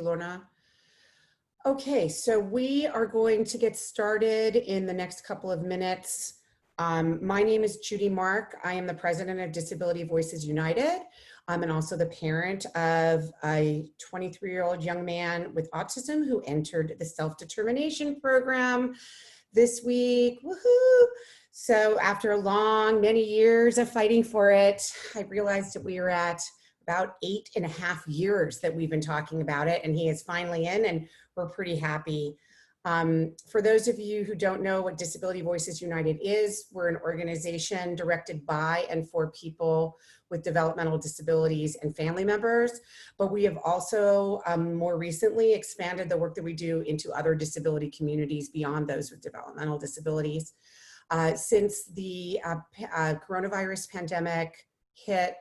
Lorna. Okay, so we are going to get started in the next couple of minutes. My name is Judy Mark. I am the president of Disability Voices United. And also the parent of a 23-year-old young man with autism who entered the self-determination program this week. Woohoo! So after many years of fighting for it, I realized that we were at about 8.5 years that we've been talking about it, and he is finally in, and we're pretty happy. For those of you who don't know what Disability Voices United is, we're an organization directed by and for people with developmental disabilities and family members, but we have also more recently expanded the work that we do into other disability communities beyond those with developmental disabilities. Since the coronavirus pandemic hit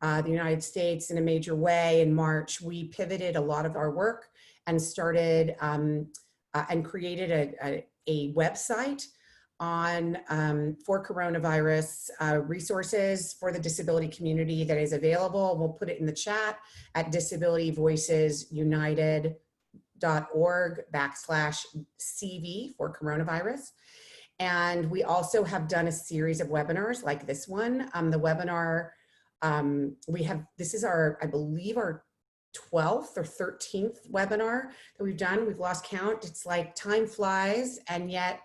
the United States in a major way in March, we pivoted a lot of our work and started and created a website on for coronavirus resources for the disability community that is available. We'll put it in the chat at disabilityvoicesunited.org/CV for coronavirus. And we also have done a series of webinars like this one. The webinar, this is our, I believe, our 12th or 13th webinar that we've done. We've lost count. It's like time flies, and yet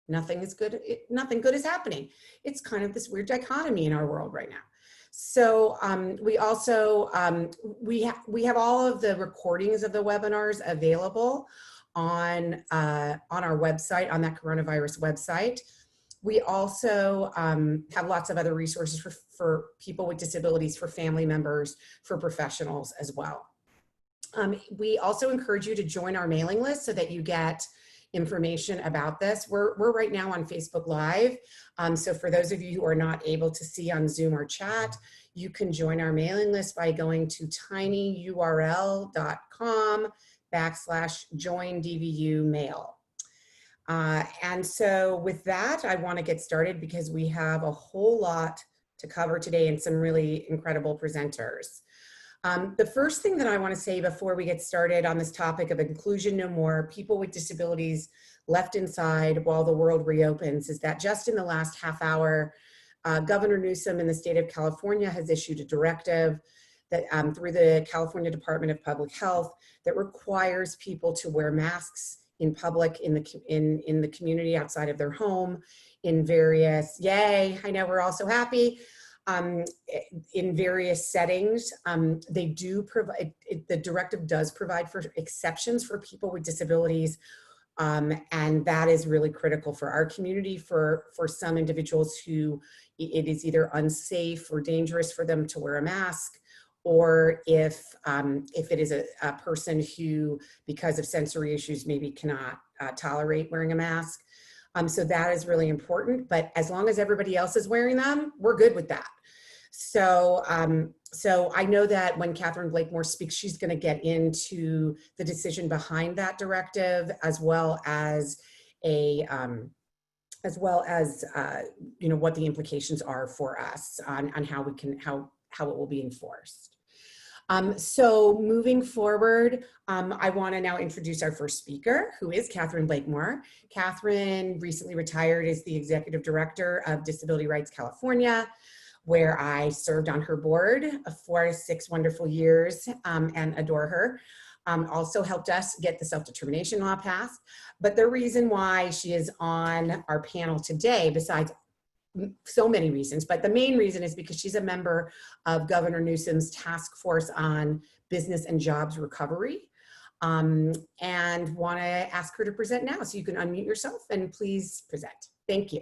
nothing is good. Nothing good is happening. It's kind of this weird dichotomy in our world right now. So we also, we have all of the recordings of the webinars available on our website, on that coronavirus website. We also have lots of other resources for people with disabilities, for family members, for professionals as well. We also encourage you to join our mailing list so that you get information about this. We're right now on Facebook Live. So for those of you who are not able to see on Zoom or chat, you can join our mailing list by going to tinyurl.com/joindvumail. And so with that, I want to get started because we have a whole lot to cover today and some really incredible presenters. The first thing that I want to say before we get started on this topic of inclusion no more, people with disabilities left inside while the world reopens, is that just in the last half hour, Governor Newsom in the state of California has issued a directive that through the California Department of Public Health that requires people to wear masks in public, in the community outside of their home, in various, yay, I know we're all so happy, in various settings. They do provide, the directive does provide for exceptions for people with disabilities, and that is really critical for our community, for some individuals who it is either unsafe or dangerous for them to wear a mask, or if it is a person who, because of sensory issues, maybe cannot tolerate wearing a mask. So that is really important, but as long as everybody else is wearing them, we're good with that. So, so I know that when Catherine Blakemore speaks, she's going to get into the decision behind that directive, as well as you know, what the implications are for us on how we can, how it will be enforced. So moving forward, I want to now introduce our first speaker, who is Catherine Blakemore. Catherine recently retired as the executive director of Disability Rights California, where I served on her board for 6 wonderful years and adore her. Also helped us get the self-determination law passed. But the reason why she is on our panel today, besides so many reasons, but the main reason is because she's a member of Governor Newsom's task force on business and jobs recovery, and want to ask her to present now. So you can unmute yourself and please present. Thank you.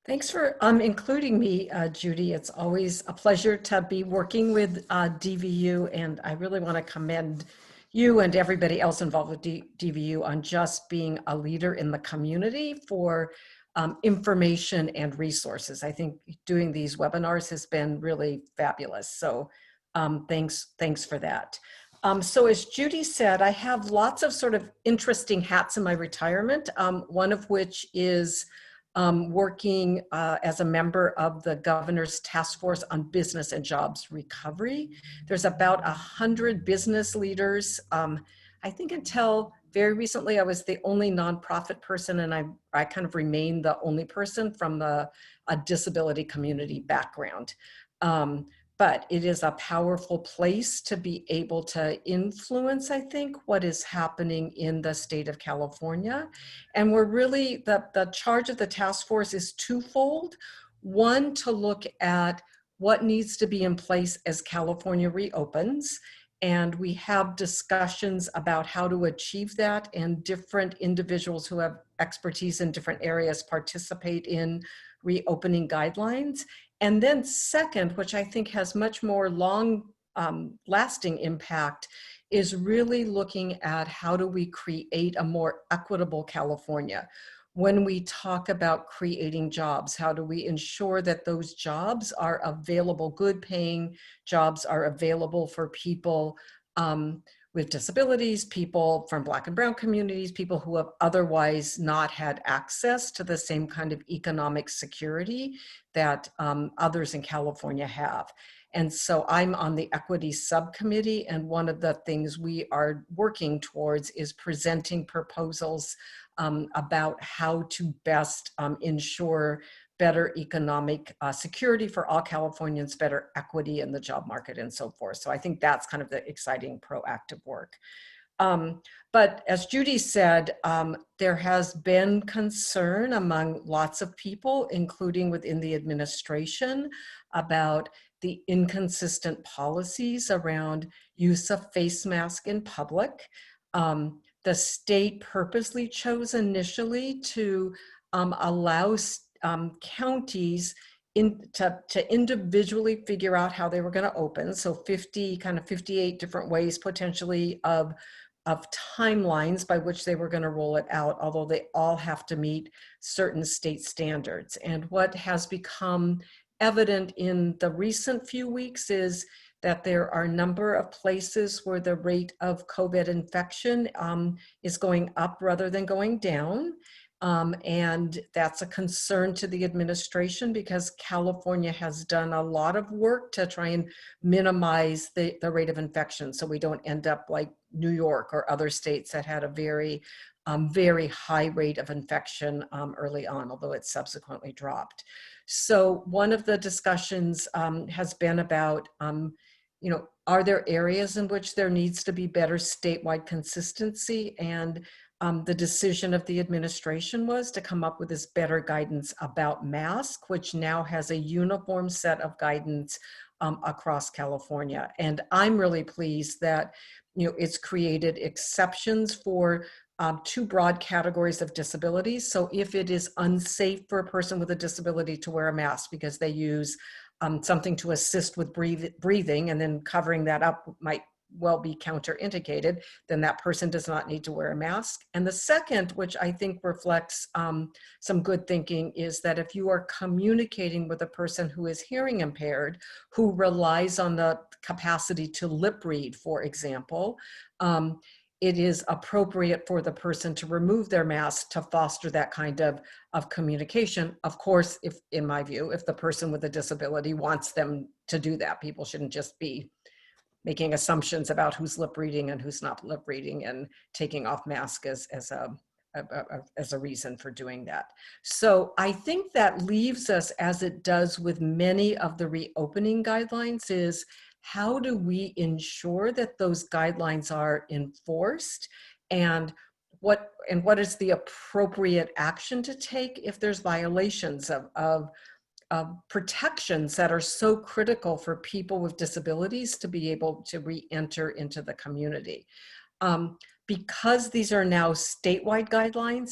Thanks for including me, Judy. It's always a pleasure to be working with DVU, and I really want to commend you and everybody else involved with DVU on just being a leader in the community for information and resources. I think doing these webinars has been really fabulous. So thanks for that. So as Judy said, I have lots of sort of interesting hats in my retirement, one of which is working as a member of the Governor's Task Force on Business and Jobs Recovery. There's about 100 business leaders. I think until very recently, I was the only nonprofit person, and I kind of remain the only person from a disability community background. But it is a powerful place to be able to influence, I think, what is happening in the state of California. And we're really, the charge of the task force is twofold. One, to look at what needs to be in place as California reopens. And we have discussions about how to achieve that, and different individuals who have expertise in different areas participate in reopening guidelines. And then second, which I think has much more long lasting impact, is really looking at how do we create a more equitable California. When we talk about creating jobs, how do we ensure that those jobs are available, good paying jobs are available for people with disabilities, people from Black and brown communities, people who have otherwise not had access to the same kind of economic security that others in California have. And so I'm on the equity subcommittee, and one of the things we are working towards is presenting proposals about how to best ensure better economic security for all Californians, better equity in the job market, and so forth. So I think that's kind of the exciting proactive work. But as Judy said, there has been concern among lots of people, including within the administration, about the inconsistent policies around use of face mask in public. The state purposely chose initially to allow counties to individually figure out how they were going to open. So 58 different ways potentially of timelines by which they were going to roll it out, although they all have to meet certain state standards. And what has become evident in the recent few weeks is that there are a number of places where the rate of COVID infection is going up rather than going down. And that's a concern to the administration, because California has done a lot of work to try and minimize the rate of infection, so we don't end up like New York or other states that had a very high rate of infection early on, although it subsequently dropped. So one of the discussions has been about, are there areas in which there needs to be better statewide consistency? And the decision of the administration was to come up with this better guidance about mask, which now has a uniform set of guidance across California. And I'm really pleased that it's created exceptions for two broad categories of disabilities. So if it is unsafe for a person with a disability to wear a mask because they use something to assist with breathing, and then covering that up might well be counterindicated, then that person does not need to wear a mask. And the second, which I think reflects some good thinking, is that if you are communicating with a person who is hearing impaired, who relies on the capacity to lip read, for example, it is appropriate for the person to remove their mask to foster that kind of communication. Of course, if, in my view, if the person with a disability wants them to do that, people shouldn't just be making assumptions about who's lip reading and who's not lip reading and taking off mask as a reason for doing that. So I think that leaves us, as it does with many of the reopening guidelines, is how do we ensure that those guidelines are enforced, and what is the appropriate action to take if there's violations of protections that are so critical for people with disabilities to be able to re-enter into the community. Because these are now statewide guidelines,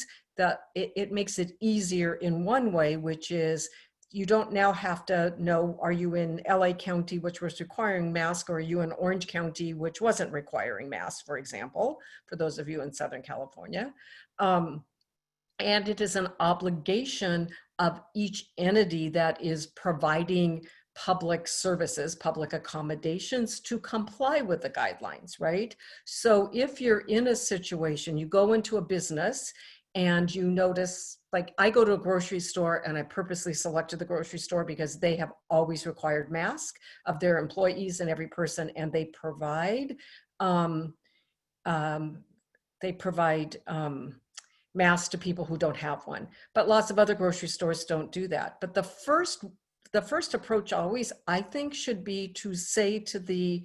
it makes it easier in one way, which is you don't now have to know, are you in LA County, which was requiring masks, or are you in Orange County, which wasn't requiring masks, for example, for those of you in Southern California. And it is an obligation of each entity that is providing public services, public accommodations, to comply with the guidelines, right? So if you're in a situation, you go into a business and you notice, like I go to a grocery store and I purposely selected the grocery store because they have always required masks of their employees and every person, and they provide um, um, masks to people who don't have one. But lots of other grocery stores don't do that. But the first approach always, I think, should be to say to the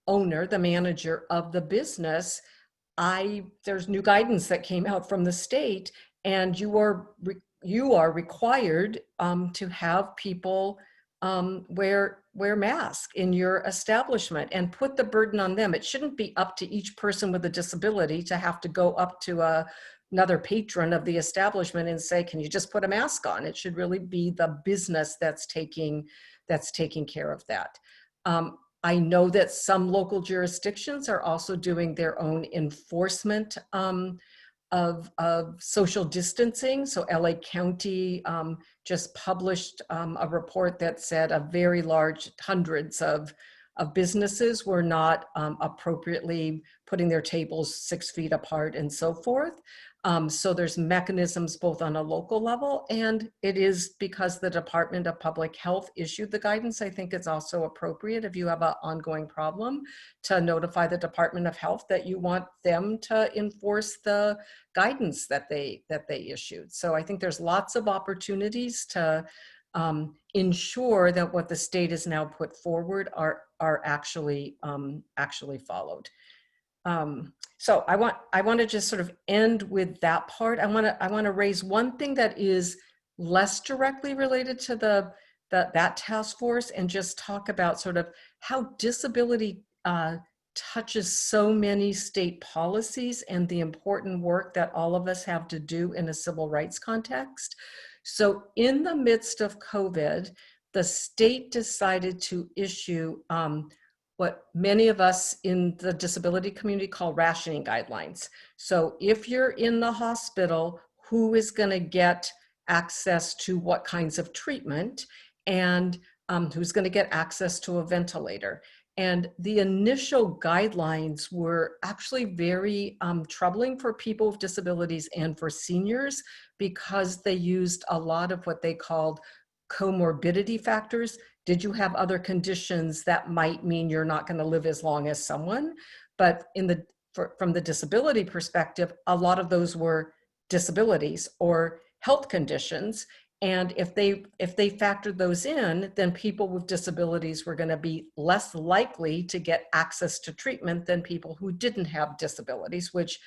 owner, the manager of the business, there's new guidance that came out from the state, and you are required to have people wear masks in your establishment, and put the burden on them. It shouldn't be up to each person with a disability to have to go up to another patron of the establishment and say, can you just put a mask on? It should really be the business that's taking care of that. I know that some local jurisdictions are also doing their own enforcement of social distancing. So LA County just published a report that said a very large hundreds of businesses were not appropriately putting their tables 6 feet apart and so forth. So there's mechanisms both on a local level, and it is because the Department of Public Health issued the guidance. I think it's also appropriate, if you have an ongoing problem, to notify the Department of Health that you want them to enforce the guidance that they issued. So I think there's lots of opportunities to ensure that what the state has now put forward are actually followed. So I want to just sort of end with that part. I want to raise one thing that is less directly related to that task force, and just talk about sort of how disability touches so many state policies and the important work that all of us have to do in a civil rights context. So in the midst of COVID, the state decided to issue what many of us in the disability community call rationing guidelines. So if you're in the hospital, who is going to get access to what kinds of treatment, and who's going to get access to a ventilator. And the initial guidelines were actually very troubling for people with disabilities and for seniors, because they used a lot of what they called comorbidity factors. Did you have other conditions that might mean you're not going to live as long as someone? But from the disability perspective, a lot of those were disabilities or health conditions. And if they factored those in, then people with disabilities were going to be less likely to get access to treatment than people who didn't have disabilities, which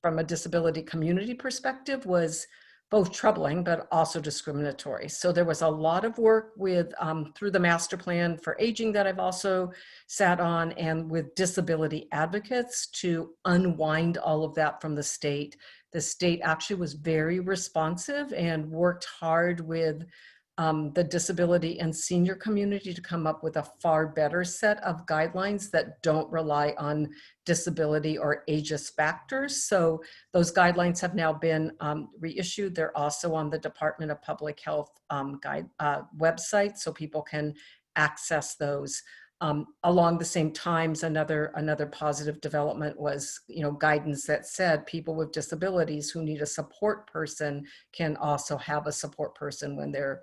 from a disability community perspective was both troubling, but also discriminatory. So there was a lot of work with through the master plan for aging that I've also sat on, and with disability advocates to unwind all of that from the state. The state actually was very responsive and worked hard with the disability and senior community to come up with a far better set of guidelines that don't rely on disability or ageist factors. So those guidelines have now been reissued. They're also on the Department of Public Health website, so people can access those. Along the same times, another positive development was, guidance that said people with disabilities who need a support person can also have a support person when they're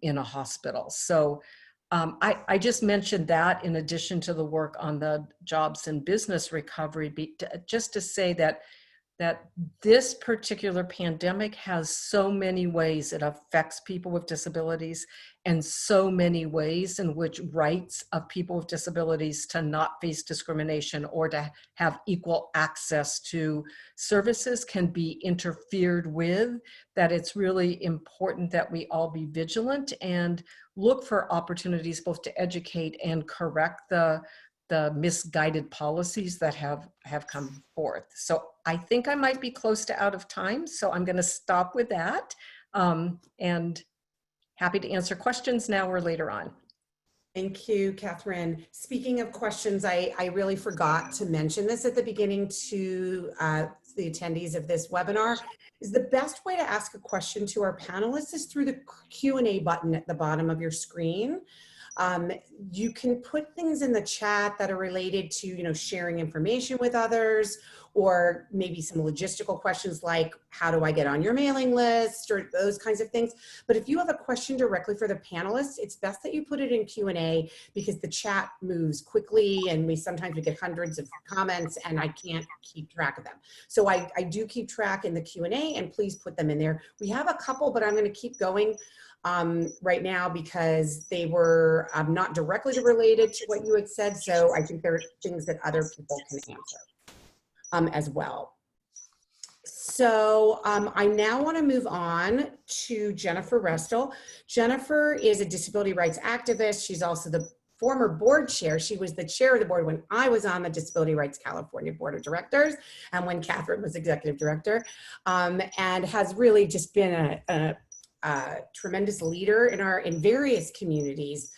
in a hospital. So I just mentioned that in addition to the work on the jobs and business recovery, just to say that this particular pandemic has so many ways it affects people with disabilities, and so many ways in which rights of people with disabilities to not face discrimination or to have equal access to services can be interfered with, that it's really important that we all be vigilant and look for opportunities both to educate and correct the misguided policies that have come forth. So I think I might be close to out of time, so I'm going to stop with that, and happy to answer questions now or later on. Thank you, Catherine. Speaking of questions, I really forgot to mention this at the beginning to the attendees of this webinar. Is the best way to ask a question to our panelists is through the Q&A button at the bottom of your screen. You can put things in the chat that are related to, you know, sharing information with others, or maybe some logistical questions like, how do I get on your mailing list, or those kinds of things. But if you have a question directly for the panelists, it's best that you put it in Q&A, because the chat moves quickly and sometimes we get hundreds of comments and I can't keep track of them. So I do keep track in the Q&A, and please put them in there. We have a couple, but I'm going to keep going right now because they were not directly related to what you had said. So I think there are things that other people can answer as well. So I now want to move on to Jennifer Restel. Jennifer is a disability rights activist. She's also the former board chair. She was the chair of the board when I was on the Disability Rights California Board of Directors and when Catherine was executive director, and has really just been a tremendous leader in various communities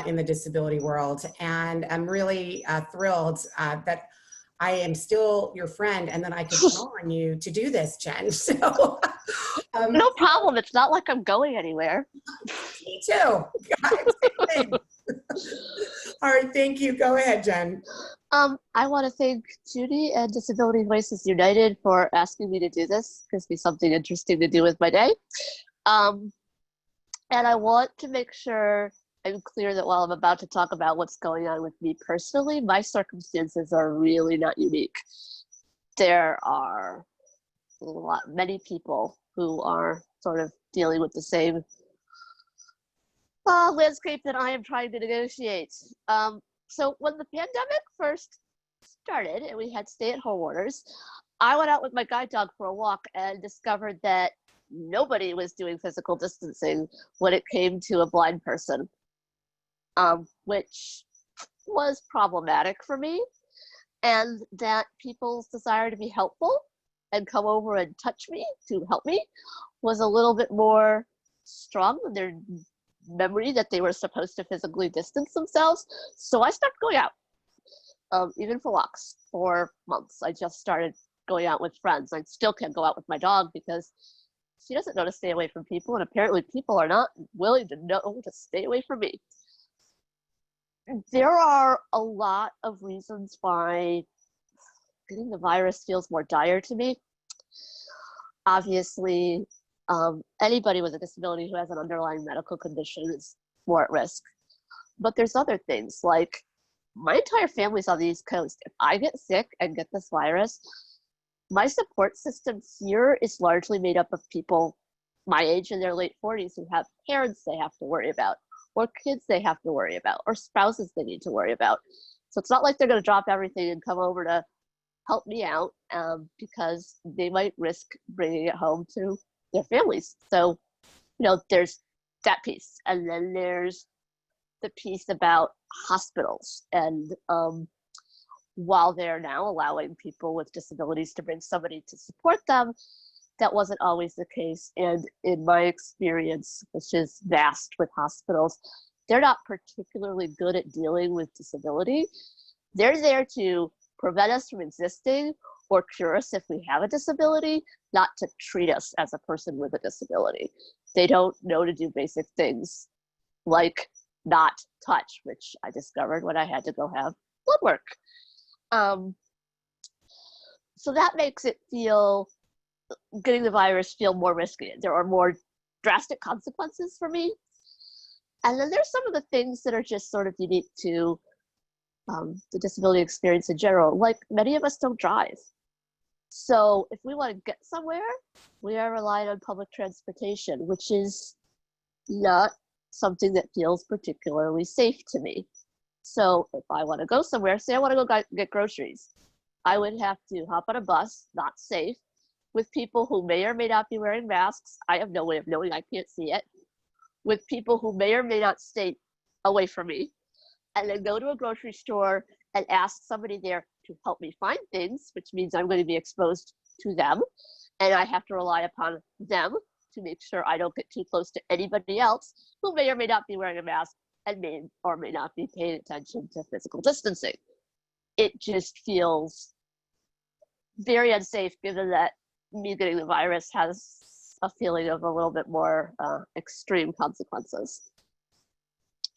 in the disability world. And I'm really thrilled that I am still your friend, and then I could call on you to do this, Jen. So, no problem. It's not like I'm going anywhere. Me too. All right, thank you. Go ahead, Jen. I want to thank Judy and Disability Voices United for asking me to do this. It gives me something interesting to do with my day. And I want to make sure I'm clear that while I'm about to talk about what's going on with me personally, my circumstances are really not unique. There are many people who are sort of dealing with the same landscape that I am trying to negotiate. So when the pandemic first started and we had stay-at-home orders, I went out with my guide dog for a walk and discovered that nobody was doing physical distancing when it came to a blind person, which was problematic for me, and that people's desire to be helpful and come over and touch me to help me was a little bit more strong in their memory that they were supposed to physically distance themselves. So I started going out, even for walks, for months. I just started going out with friends. I still can't go out with my dog because she doesn't know to stay away from people, and apparently people are not willing to know to stay away from me. There are a lot of reasons why getting the virus feels more dire to me. Obviously, anybody with a disability who has an underlying medical condition is more at risk. But there's other things, like my entire family's on the East Coast. If I get sick and get this virus, my support system here is largely made up of people my age in their late 40s who have parents they have to worry about, or kids they have to worry about, or spouses they need to worry about. So it's not like they're going to drop everything and come over to help me out, because they might risk bringing it home to their families. So, you know, there's that piece. And then there's the piece about hospitals. And while they're now allowing people with disabilities to bring somebody to support them, that wasn't always the case. And in my experience, which is vast with hospitals, they're not particularly good at dealing with disability. They're there to prevent us from existing or cure us if we have a disability, not to treat us as a person with a disability. They don't know to do basic things like not touch, which I discovered when I had to go have blood work. So that makes it getting the virus feel more risky. There are more drastic consequences for me. And then there's some of the things that are just sort of unique to the disability experience in general. Like, many of us don't drive. So if we want to get somewhere, we are relying on public transportation, which is not something that feels particularly safe to me. So if I want to go somewhere, say I want to go get groceries, I would have to hop on a bus, not safe, with people who may or may not be wearing masks. I have no way of knowing, I can't see it. With people who may or may not stay away from me, and then go to a grocery store and ask somebody there to help me find things, which means I'm going to be exposed to them. And I have to rely upon them to make sure I don't get too close to anybody else who may or may not be wearing a mask and may or may not be paying attention to physical distancing. It just feels very unsafe, given that me getting the virus has a feeling of a little bit more extreme consequences.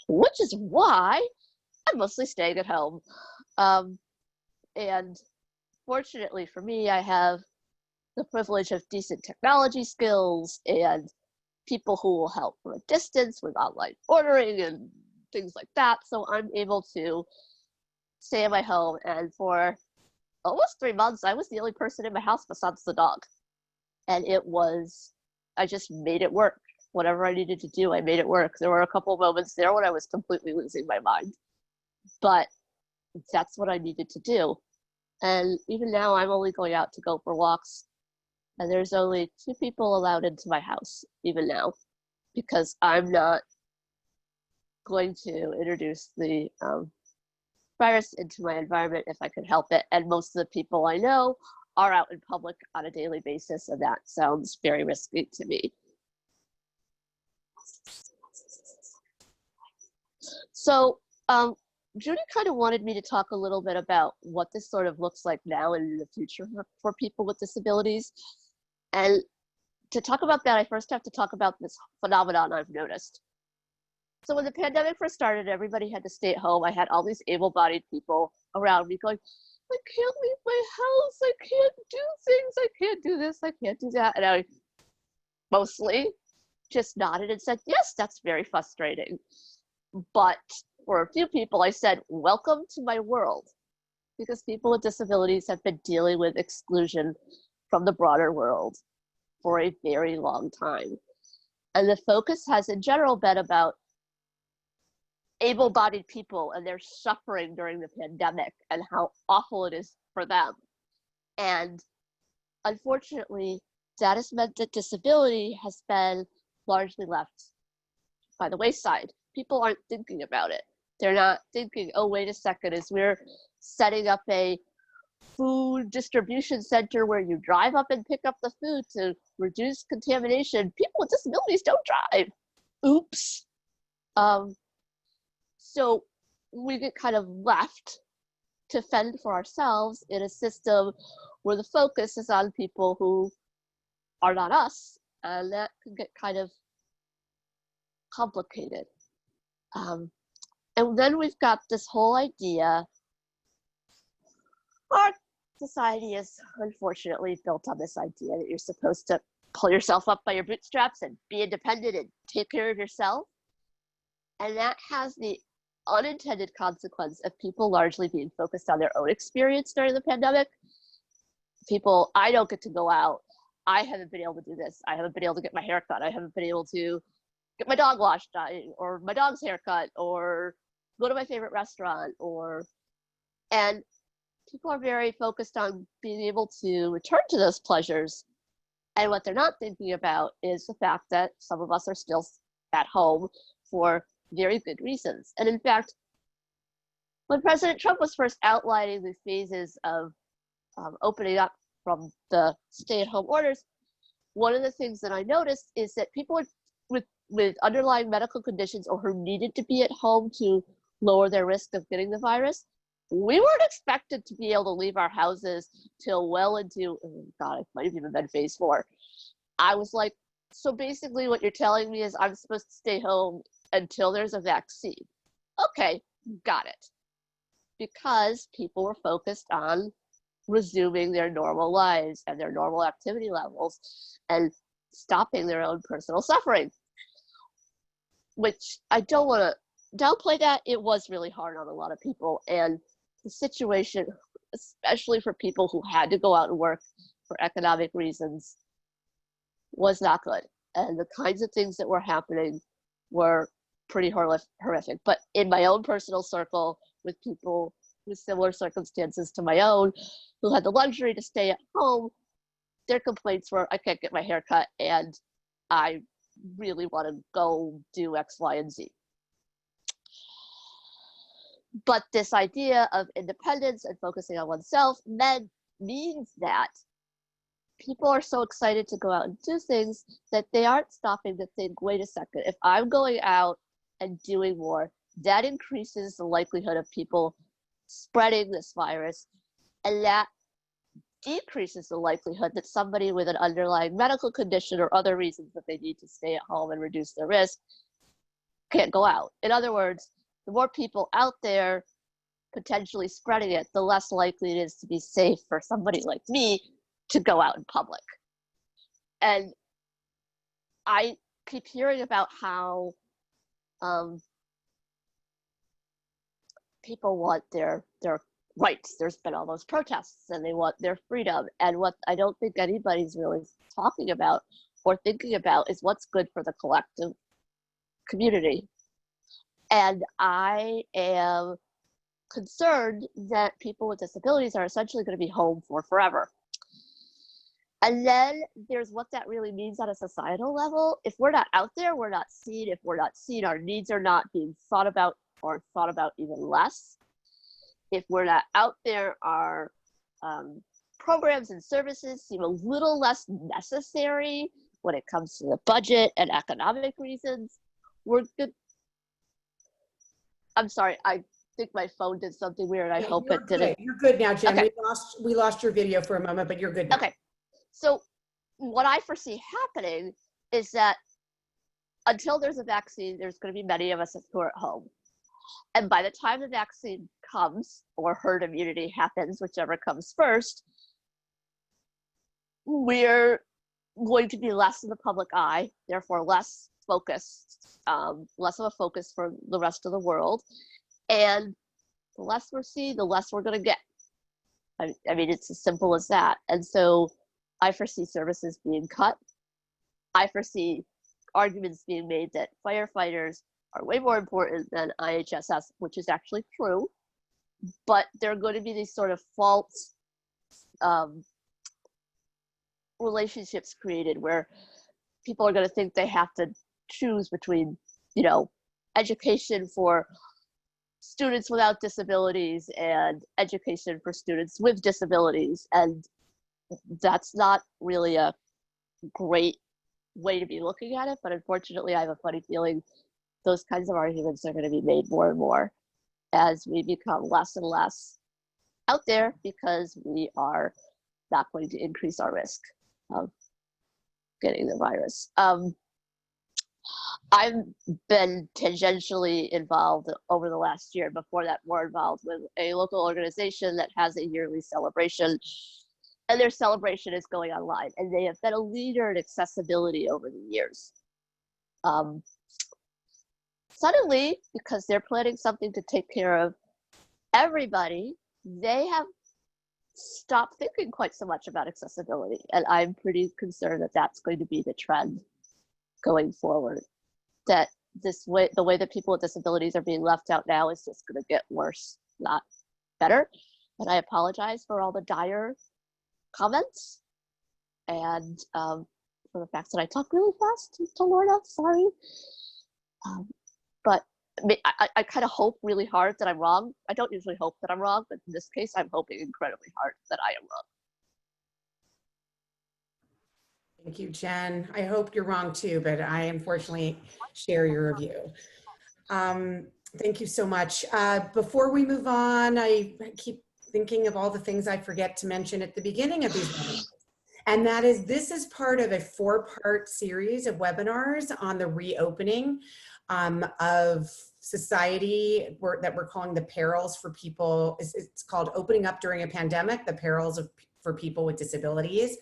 which is why I'm mostly staying at home. And fortunately for me, I have the privilege of decent technology skills and people who will help from a distance with online ordering and things like that. So I'm able to stay in my home. And for almost 3 months, I was the only person in my house besides the dog. And I just made it work. Whatever I needed to do, I made it work. There were a couple of moments there when I was completely losing my mind, but that's what I needed to do. And even now, I'm only going out to go for walks, and there's only 2 people allowed into my house, even now, because I'm not going to introduce the virus into my environment if I can help it. And most of the people I know are out in public on a daily basis, and that sounds very risky to me. So Judy kind of wanted me to talk a little bit about what this sort of looks like now and in the future for people with disabilities. And to talk about that, I first have to talk about this phenomenon I've noticed. So when the pandemic first started, everybody had to stay at home. I had all these able-bodied people around me going, I can't leave my house, I can't do things, I can't do this, I can't do that. And I mostly just nodded and said, yes, that's very frustrating. But for a few people, I said, welcome to my world, because people with disabilities have been dealing with exclusion from the broader world for a very long time. And the focus has in general been about able-bodied people and their suffering during the pandemic and how awful it is for them. And unfortunately, that has meant that disability has been largely left by the wayside. People aren't thinking about it. They're not thinking, oh, wait a second, as we're setting up a food distribution center where you drive up and pick up the food to reduce contamination, people with disabilities don't drive. Oops. So we get kind of left to fend for ourselves in a system where the focus is on people who are not us, and that can get kind of complicated. And then we've got this whole idea. Our society is unfortunately built on this idea that you're supposed to pull yourself up by your bootstraps and be independent and take care of yourself. And that has the unintended consequence of people largely being focused on their own experience during the pandemic. People, I don't get to go out. I haven't been able to do this. I haven't been able to get my hair cut. I haven't been able to get my dog washed or my dog's haircut or go to my favorite restaurant and people are very focused on being able to return to those pleasures. And what they're not thinking about is the fact that some of us are still at home for very good reasons. And in fact, when President Trump was first outlining the phases of opening up from the stay-at-home orders, one of the things that I noticed is that people with underlying medical conditions or who needed to be at home to lower their risk of getting the virus, we weren't expected to be able to leave our houses till well into, oh God, it might have even been phase 4. I was like, so basically what you're telling me is I'm supposed to stay home until there's a vaccine. Okay, got it. Because people were focused on resuming their normal lives and their normal activity levels and stopping their own personal suffering. Which I don't want to downplay that. It was really hard on a lot of people. And the situation, especially for people who had to go out and work for economic reasons, was not good. And the kinds of things that were happening were pretty horrific. But in my own personal circle, with people with similar circumstances to my own, who had the luxury to stay at home, their complaints were, I can't get my hair cut, and I really want to go do X, Y, and Z. But this idea of independence and focusing on oneself means that people are so excited to go out and do things that they aren't stopping to think, wait a second, if I'm going out and doing more, that increases the likelihood of people spreading this virus, and that decreases the likelihood that somebody with an underlying medical condition or other reasons that they need to stay at home and reduce their risk can't go out. In other words, the more people out there potentially spreading it, the less likely it is to be safe for somebody like me to go out in public. And I keep hearing about how people want their rights. There's been all those protests and they want their freedom. And what I don't think anybody's really talking about or thinking about is what's good for the collective community. And I am concerned that people with disabilities are essentially going to be home for forever. And then there's what that really means on a societal level. If we're not out there, we're not seen. If we're not seen, our needs are not being thought about, or thought about even less. If we're not out there, our programs and services seem a little less necessary when it comes to the budget and economic reasons. We're good. I'm sorry, I think my phone did something weird. I hope it didn't. You're good now, Jen. Okay. We lost your video for a moment, but you're good now. Okay. So what I foresee happening is that until there's a vaccine, there's going to be many of us who are at home. And by the time the vaccine comes, or herd immunity happens, whichever comes first, we're going to be less in the public eye, therefore less focused, less of a focus for the rest of the world. And the less we're seen, the less we're going to get. I mean, it's as simple as that. And so I foresee services being cut. I foresee arguments being made that firefighters are way more important than IHSS, which is actually true. But there are going to be these sort of false relationships created where people are going to think they have to choose between, you know, education for students without disabilities and education for students with disabilities. And that's not really a great way to be looking at it, but unfortunately I have a funny feeling those kinds of arguments are going to be made more and more as we become less and less out there, because we are not going to increase our risk of getting the virus. I've been tangentially involved over the last year, before that more involved with a local organization that has a yearly celebration, and their celebration is going online, and they have been a leader in accessibility over the years. Suddenly, because they're planning something to take care of everybody, they have stopped thinking quite so much about accessibility, and I'm pretty concerned that that's going to be the trend going forward. That this way, the way that people with disabilities are being left out now is just going to get worse, not better. And I apologize for all the dire comments and for the fact that I talk really fast to Lorna, sorry. But I kind of hope really hard that I'm wrong. I don't usually hope that I'm wrong, but in this case, I'm hoping incredibly hard that I am wrong. Thank you, Jen. I hope you're wrong too, but I unfortunately share your view. Thank you so much. Before we move on, I keep thinking of all the things I forget to mention at the beginning of these webinars. And that is, this is part of a 4-part series of webinars on the reopening of society that we're calling the perils for people. It's called Opening Up During a Pandemic, the Perils for People with Disabilities.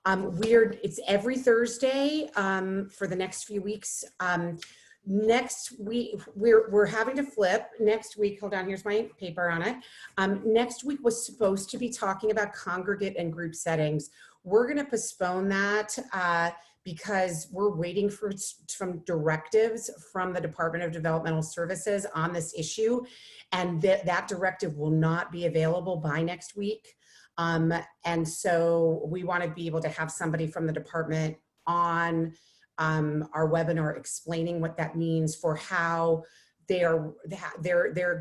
It's every Thursday for the next few weeks. Next week, we're having to flip. Next week, hold on, here's my paper on it. Next week was supposed to be talking about congregate and group settings. We're gonna postpone that because we're waiting for some directives from the Department of Developmental Services on this issue. And that directive will not be available by next week. And so we want to be able to have somebody from the department on our webinar explaining what that means for how their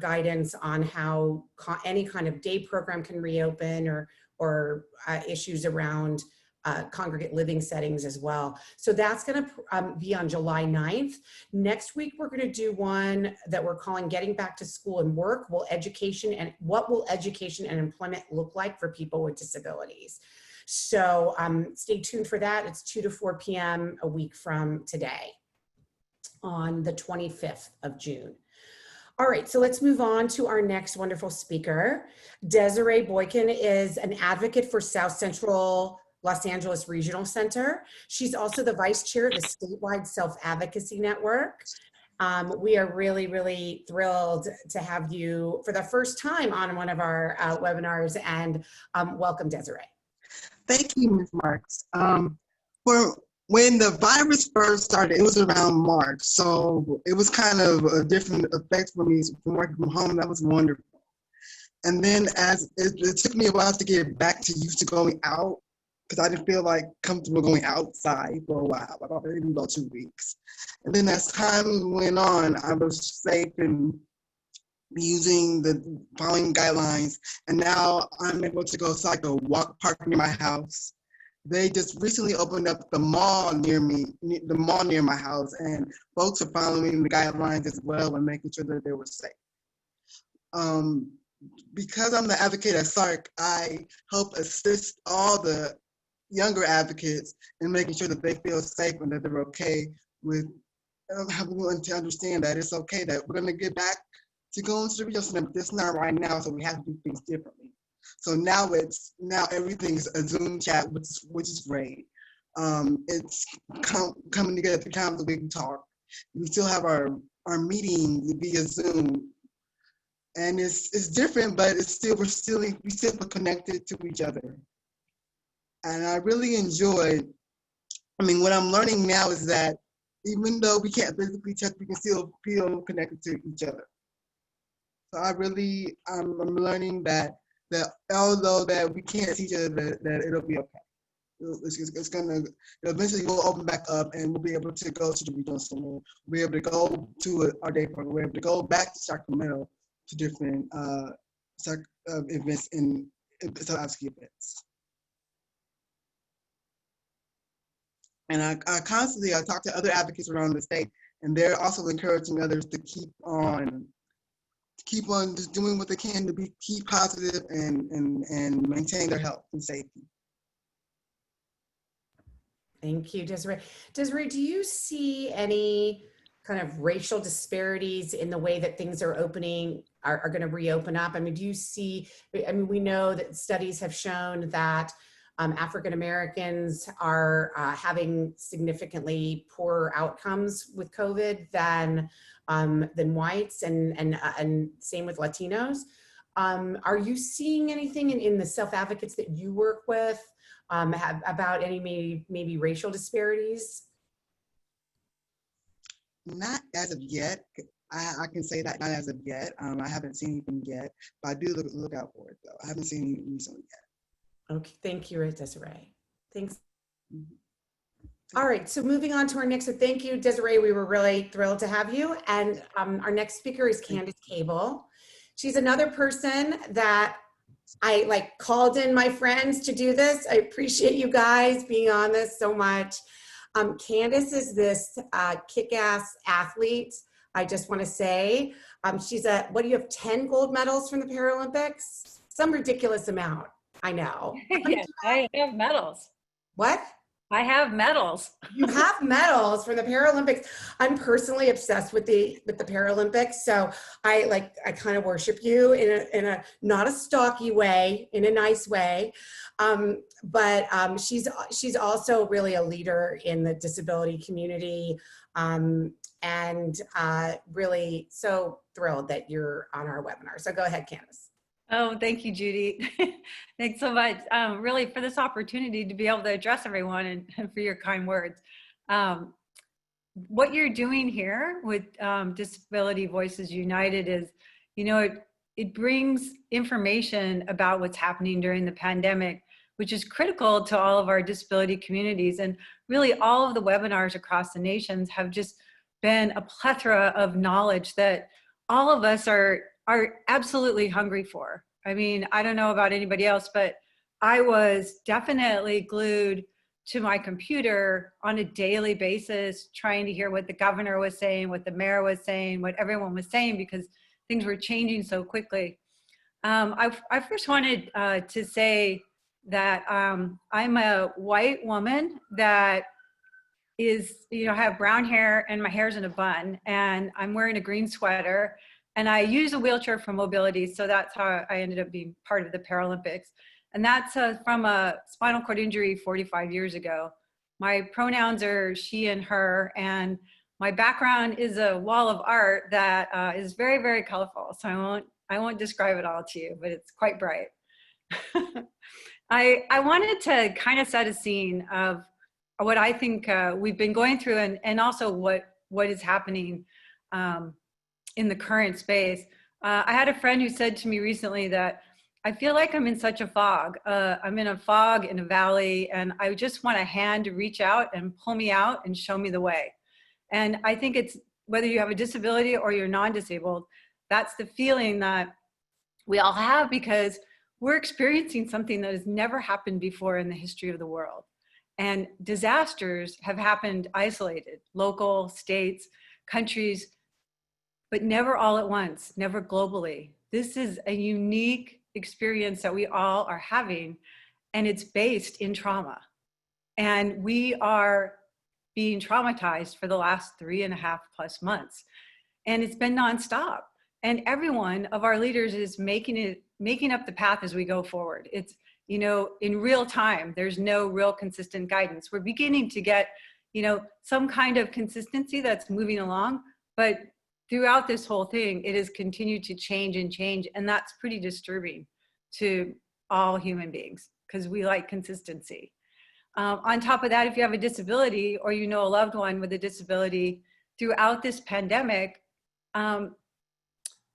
guidance on how any kind of day program can reopen, or issues around congregate living settings as well. So that's going to be on July 9th. Next week, we're going to do one that we're calling Getting Back to School and Work. What will education and employment look like for people with disabilities? So stay tuned for that. It's 2 to 4 p.m. a week from today. on the 25th of June. All right, so let's move on to our next wonderful speaker. Desiree Boykin is an advocate for South Central Los Angeles Regional Center. She's also the vice chair of the statewide Self-Advocacy Network. We are really, really thrilled to have you for the first time on one of our webinars, and welcome, Desiree. Thank you, Ms. Marks. When the virus first started, it was around March, so it was kind of a different effect for me from working from home. That was wonderful. And then as it took me a while to get back to used to going out, because I didn't feel like comfortable going outside for a while, about maybe about 2 weeks. And then as time went on, I was safe and using the following guidelines, and now I'm able to go so I can walk park near my house. They just recently opened up the mall near me, the mall near my house, and folks are following the guidelines as well and making sure that they were safe. Because I'm the advocate at SARC, I help assist all the younger advocates in making sure that they feel safe and that they're okay with helping them to understand that it's okay, that we're gonna get back to going to the regional center, but it's not right now, so we have to do things differently. So now everything's a Zoom chat, which is great. It's coming together 3 times a week and talk. We still have our meetings via Zoom, and it's different, but it's still we still feel connected to each other. And I really enjoyed. I mean, what I'm learning now is that even though we can't physically touch, we can still feel connected to each other. So I'm learning that although that we can't see each other, that it'll be okay. It's gonna eventually we'll open back up, and we'll be able to go to the regional center. We'll be able to go to our day program. We're able to go back to Sacramento to different events and Self-Advocacy events. And I constantly talk to other advocates around the state, and they're also encouraging others to keep on just doing what they can to keep positive and maintain their health and safety. Thank you, Desiree. Desiree, do you see any kind of racial disparities in the way that things are going to reopen up? I mean, do you see, I mean, we know that studies have shown that African Americans are having significantly poorer outcomes with COVID than whites, and same with Latinos. Are you seeing anything in the self-advocates that you work with about any maybe racial disparities? Not as of yet. I can say that not as of yet. I haven't seen anything yet, but I do look out for it though. I haven't seen anything recently yet. Okay, thank you, Desiree. Thanks. All right, so moving on to our next, so thank you, Desiree. We were really thrilled to have you. And our next speaker is Candace Cable. She's another person that I called in my friends to do this. I appreciate you guys being on this so much. Candace is this kick-ass athlete. I just want to say, she's what do you have, 10 gold medals from the Paralympics? Some ridiculous amount, I know. Yes, I have medals. What? I have medals. You have medals from the Paralympics. I'm personally obsessed with the Paralympics, so I kind of worship you in a not a stalky way, in a nice way. But she's also really a leader in the disability community, and really so thrilled that you're on our webinar. So go ahead, Candace. Oh, thank you, Judy. Thanks so much, really, for this opportunity to be able to address everyone and for your kind words. What you're doing here with Disability Voices United is, it brings information about what's happening during the pandemic, which is critical to all of our disability communities. And really all of the webinars across the nations have just been a plethora of knowledge that all of us are absolutely hungry for. I mean, I don't know about anybody else, but I was definitely glued to my computer on a daily basis, trying to hear what the governor was saying, what the mayor was saying, what everyone was saying, because things were changing so quickly. I first wanted to say that I'm a white woman that is, I have brown hair and my hair's in a bun, and I'm wearing a green sweater, and I use a wheelchair for mobility. So that's how I ended up being part of the Paralympics. And that's from a spinal cord injury 45 years ago. My pronouns are she and her, and my background is a wall of art that is very, very colorful. So I won't describe it all to you, but it's quite bright. I wanted to kind of set a scene of what I think we've been going through, and also what is happening in the current space. I had a friend who said to me recently that I feel like I'm in such a fog. I'm in a fog in a valley, and I just want a hand to reach out and pull me out and show me the way. And I think it's whether you have a disability or you're non-disabled, that's the feeling that we all have, because we're experiencing something that has never happened before in the history of the world. And disasters have happened isolated, local, states, countries, but never all at once, never globally. This is a unique experience that we all are having, and it's based in trauma. And we are being traumatized for the last 3.5+ months. And it's been nonstop. And every one of our leaders is making up the path as we go forward. It's, in real time, there's no real consistent guidance. We're beginning to get, some kind of consistency that's moving along, but throughout this whole thing, it has continued to change, and that's pretty disturbing to all human beings, because we like consistency. On top of that, if you have a disability or a loved one with a disability, throughout this pandemic,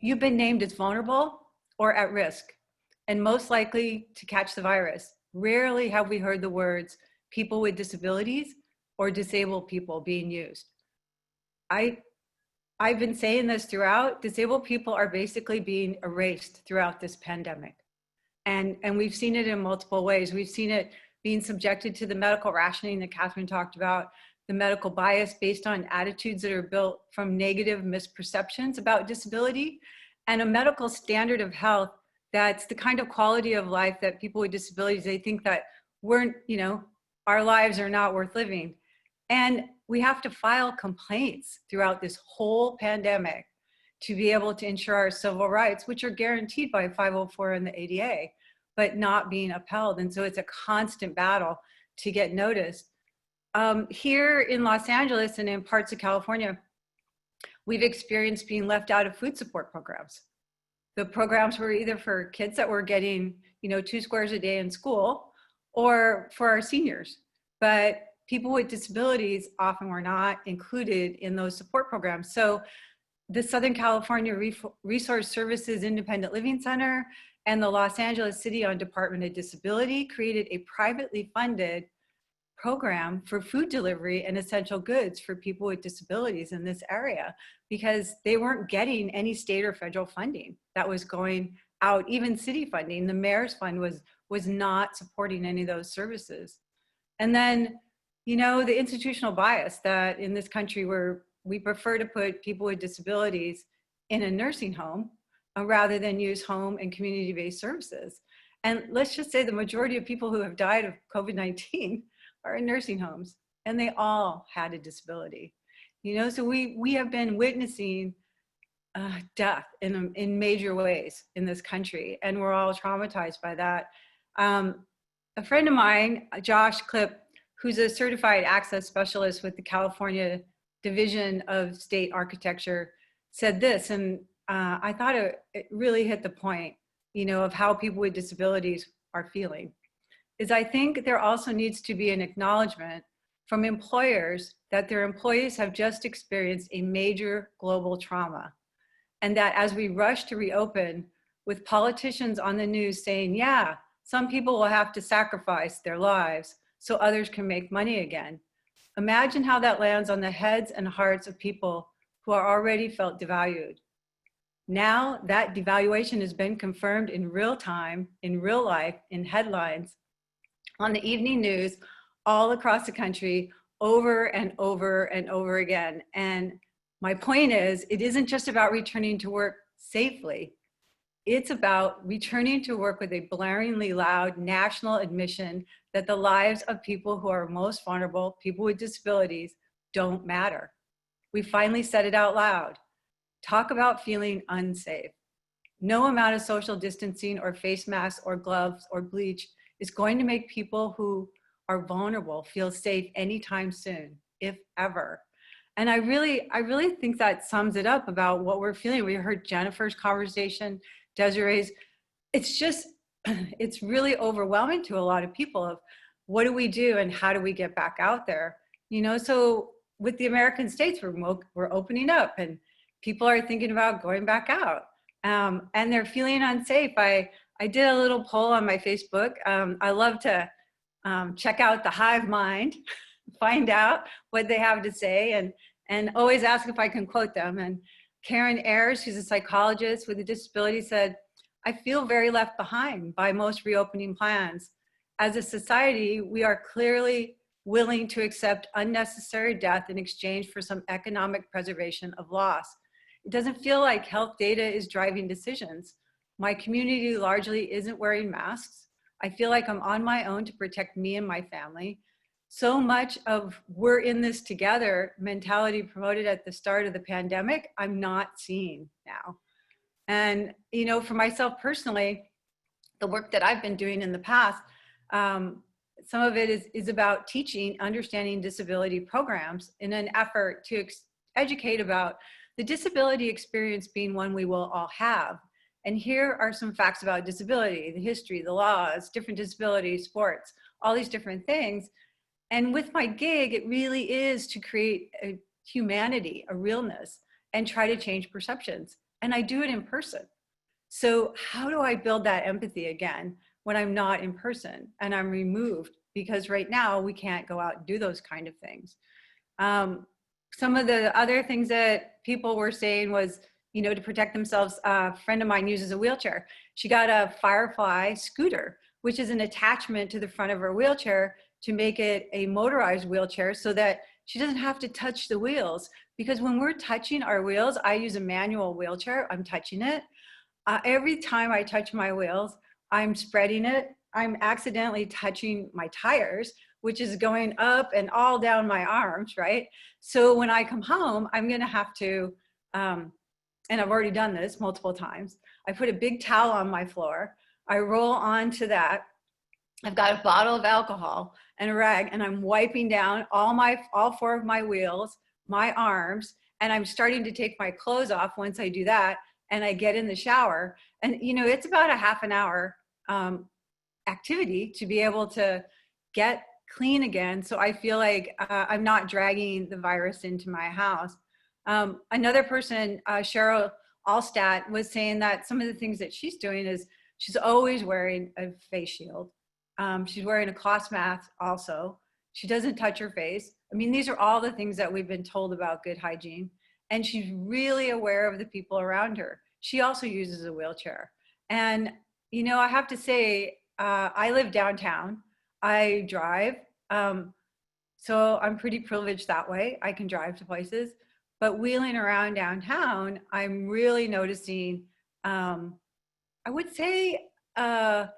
you've been named as vulnerable or at risk, and most likely to catch the virus. Rarely have we heard the words people with disabilities or disabled people being used. I've been saying this throughout. Disabled people are basically being erased throughout this pandemic. And we've seen it in multiple ways. We've seen it being subjected to the medical rationing that Catherine talked about, the medical bias based on attitudes that are built from negative misperceptions about disability, and a medical standard of health that's the kind of quality of life that people with disabilities, they think that our lives are not worth living. And we have to file complaints throughout this whole pandemic to be able to ensure our civil rights, which are guaranteed by 504 and the ADA, but not being upheld. And so it's a constant battle to get noticed. Here in Los Angeles and in parts of California, we've experienced being left out of food support programs. The programs were either for kids that were getting 2 squares a day in school, or for our seniors. But people with disabilities often were not included in those support programs. So the Southern California Resource Services Independent Living Center and the Los Angeles City on Department of Disability created a privately funded program for food delivery and essential goods for people with disabilities in this area, because they weren't getting any state or federal funding that was going out, even city funding. The mayor's fund was not supporting any of those services. And then, the institutional bias that in this country, where we prefer to put people with disabilities in a nursing home rather than use home and community-based services. And let's just say the majority of people who have died of COVID-19 are in nursing homes, and they all had a disability. So we have been witnessing death in major ways in this country, and we're all traumatized by that. A friend of mine, Josh Klipp, who's a certified access specialist with the California Division of State Architecture, said this, and I thought it really hit the point, of how people with disabilities are feeling. Is I think there also needs to be an acknowledgement from employers that their employees have just experienced a major global trauma. And that as we rush to reopen, with politicians on the news saying, yeah, some people will have to sacrifice their lives so others can make money again. Imagine how that lands on the heads and hearts of people who are already felt devalued. Now that devaluation has been confirmed in real time, in real life, in headlines, on the evening news, all across the country, over and over and over again. And my point is, it isn't just about returning to work safely. It's about returning to work with a blaringly loud national admission that the lives of people who are most vulnerable, people with disabilities, don't matter. We finally said it out loud. Talk about feeling unsafe. No amount of social distancing or face masks or gloves or bleach is going to make people who are vulnerable feel safe anytime soon, if ever. And I really think that sums it up about what we're feeling. We heard Jennifer's conversation, Desiree's. It's just, it's really overwhelming to a lot of people of what do we do and how do we get back out there? You know, so with the American states, we're opening up and people are thinking about going back out. And they're feeling unsafe. I did a little poll on my Facebook. I love to check out the hive mind, find out what they have to say, and always ask if I can quote them. And Karen Ayers, who's a psychologist with a disability, said, "I feel very left behind by most reopening plans. As a society, we are clearly willing to accept unnecessary death in exchange for some economic preservation of loss. It doesn't feel like health data is driving decisions. My community largely isn't wearing masks. I feel like I'm on my own to protect me and my family. So much of we're in this together mentality promoted at the start of the pandemic, I'm not seeing now." And, you know, for myself personally, the work that I've been doing in the past, some of it is about teaching, understanding disability programs in an effort to educate about the disability experience being one we will all have. And here are some facts about disability, the history, the laws, different disabilities, sports, all these different things. And with my gig, it really is to create a humanity, a realness, and try to change perceptions. And I do it in person. So how do I build that empathy again when I'm not in person and I'm removed? Because right now we can't go out and do those kind of things. Some of the other things that people were saying was, you know, to protect themselves, a friend of mine uses a wheelchair. She got a Firefly scooter, which is an attachment to the front of her wheelchair to make it a motorized wheelchair so that she doesn't have to touch the wheels. Because when we're touching our wheels, I use a manual wheelchair, I'm touching it. Every time I touch my wheels, I'm spreading it. I'm accidentally touching my tires, which is going up and all down my arms, right? So when I come home, I'm gonna have to, and I've already done this multiple times, I put a big towel on my floor, I roll onto that, I've got a bottle of alcohol and a rag, and I'm wiping down all four of my wheels, my arms, and I'm starting to take my clothes off once I do that, and I get in the shower. And you know, it's about a half an hour activity to be able to get clean again. So I feel like I'm not dragging the virus into my house. Another person, Cheryl Allstat, was saying that some of the things that she's doing is she's always wearing a face shield. She's wearing a cloth mask also. She doesn't touch her face. I mean, these are all the things that we've been told about good hygiene. And she's really aware of the people around her. She also uses a wheelchair. And, you know, I have to say, I live downtown. I drive. So I'm pretty privileged that way. I can drive to places. But wheeling around downtown, I'm really noticing, I would say, kind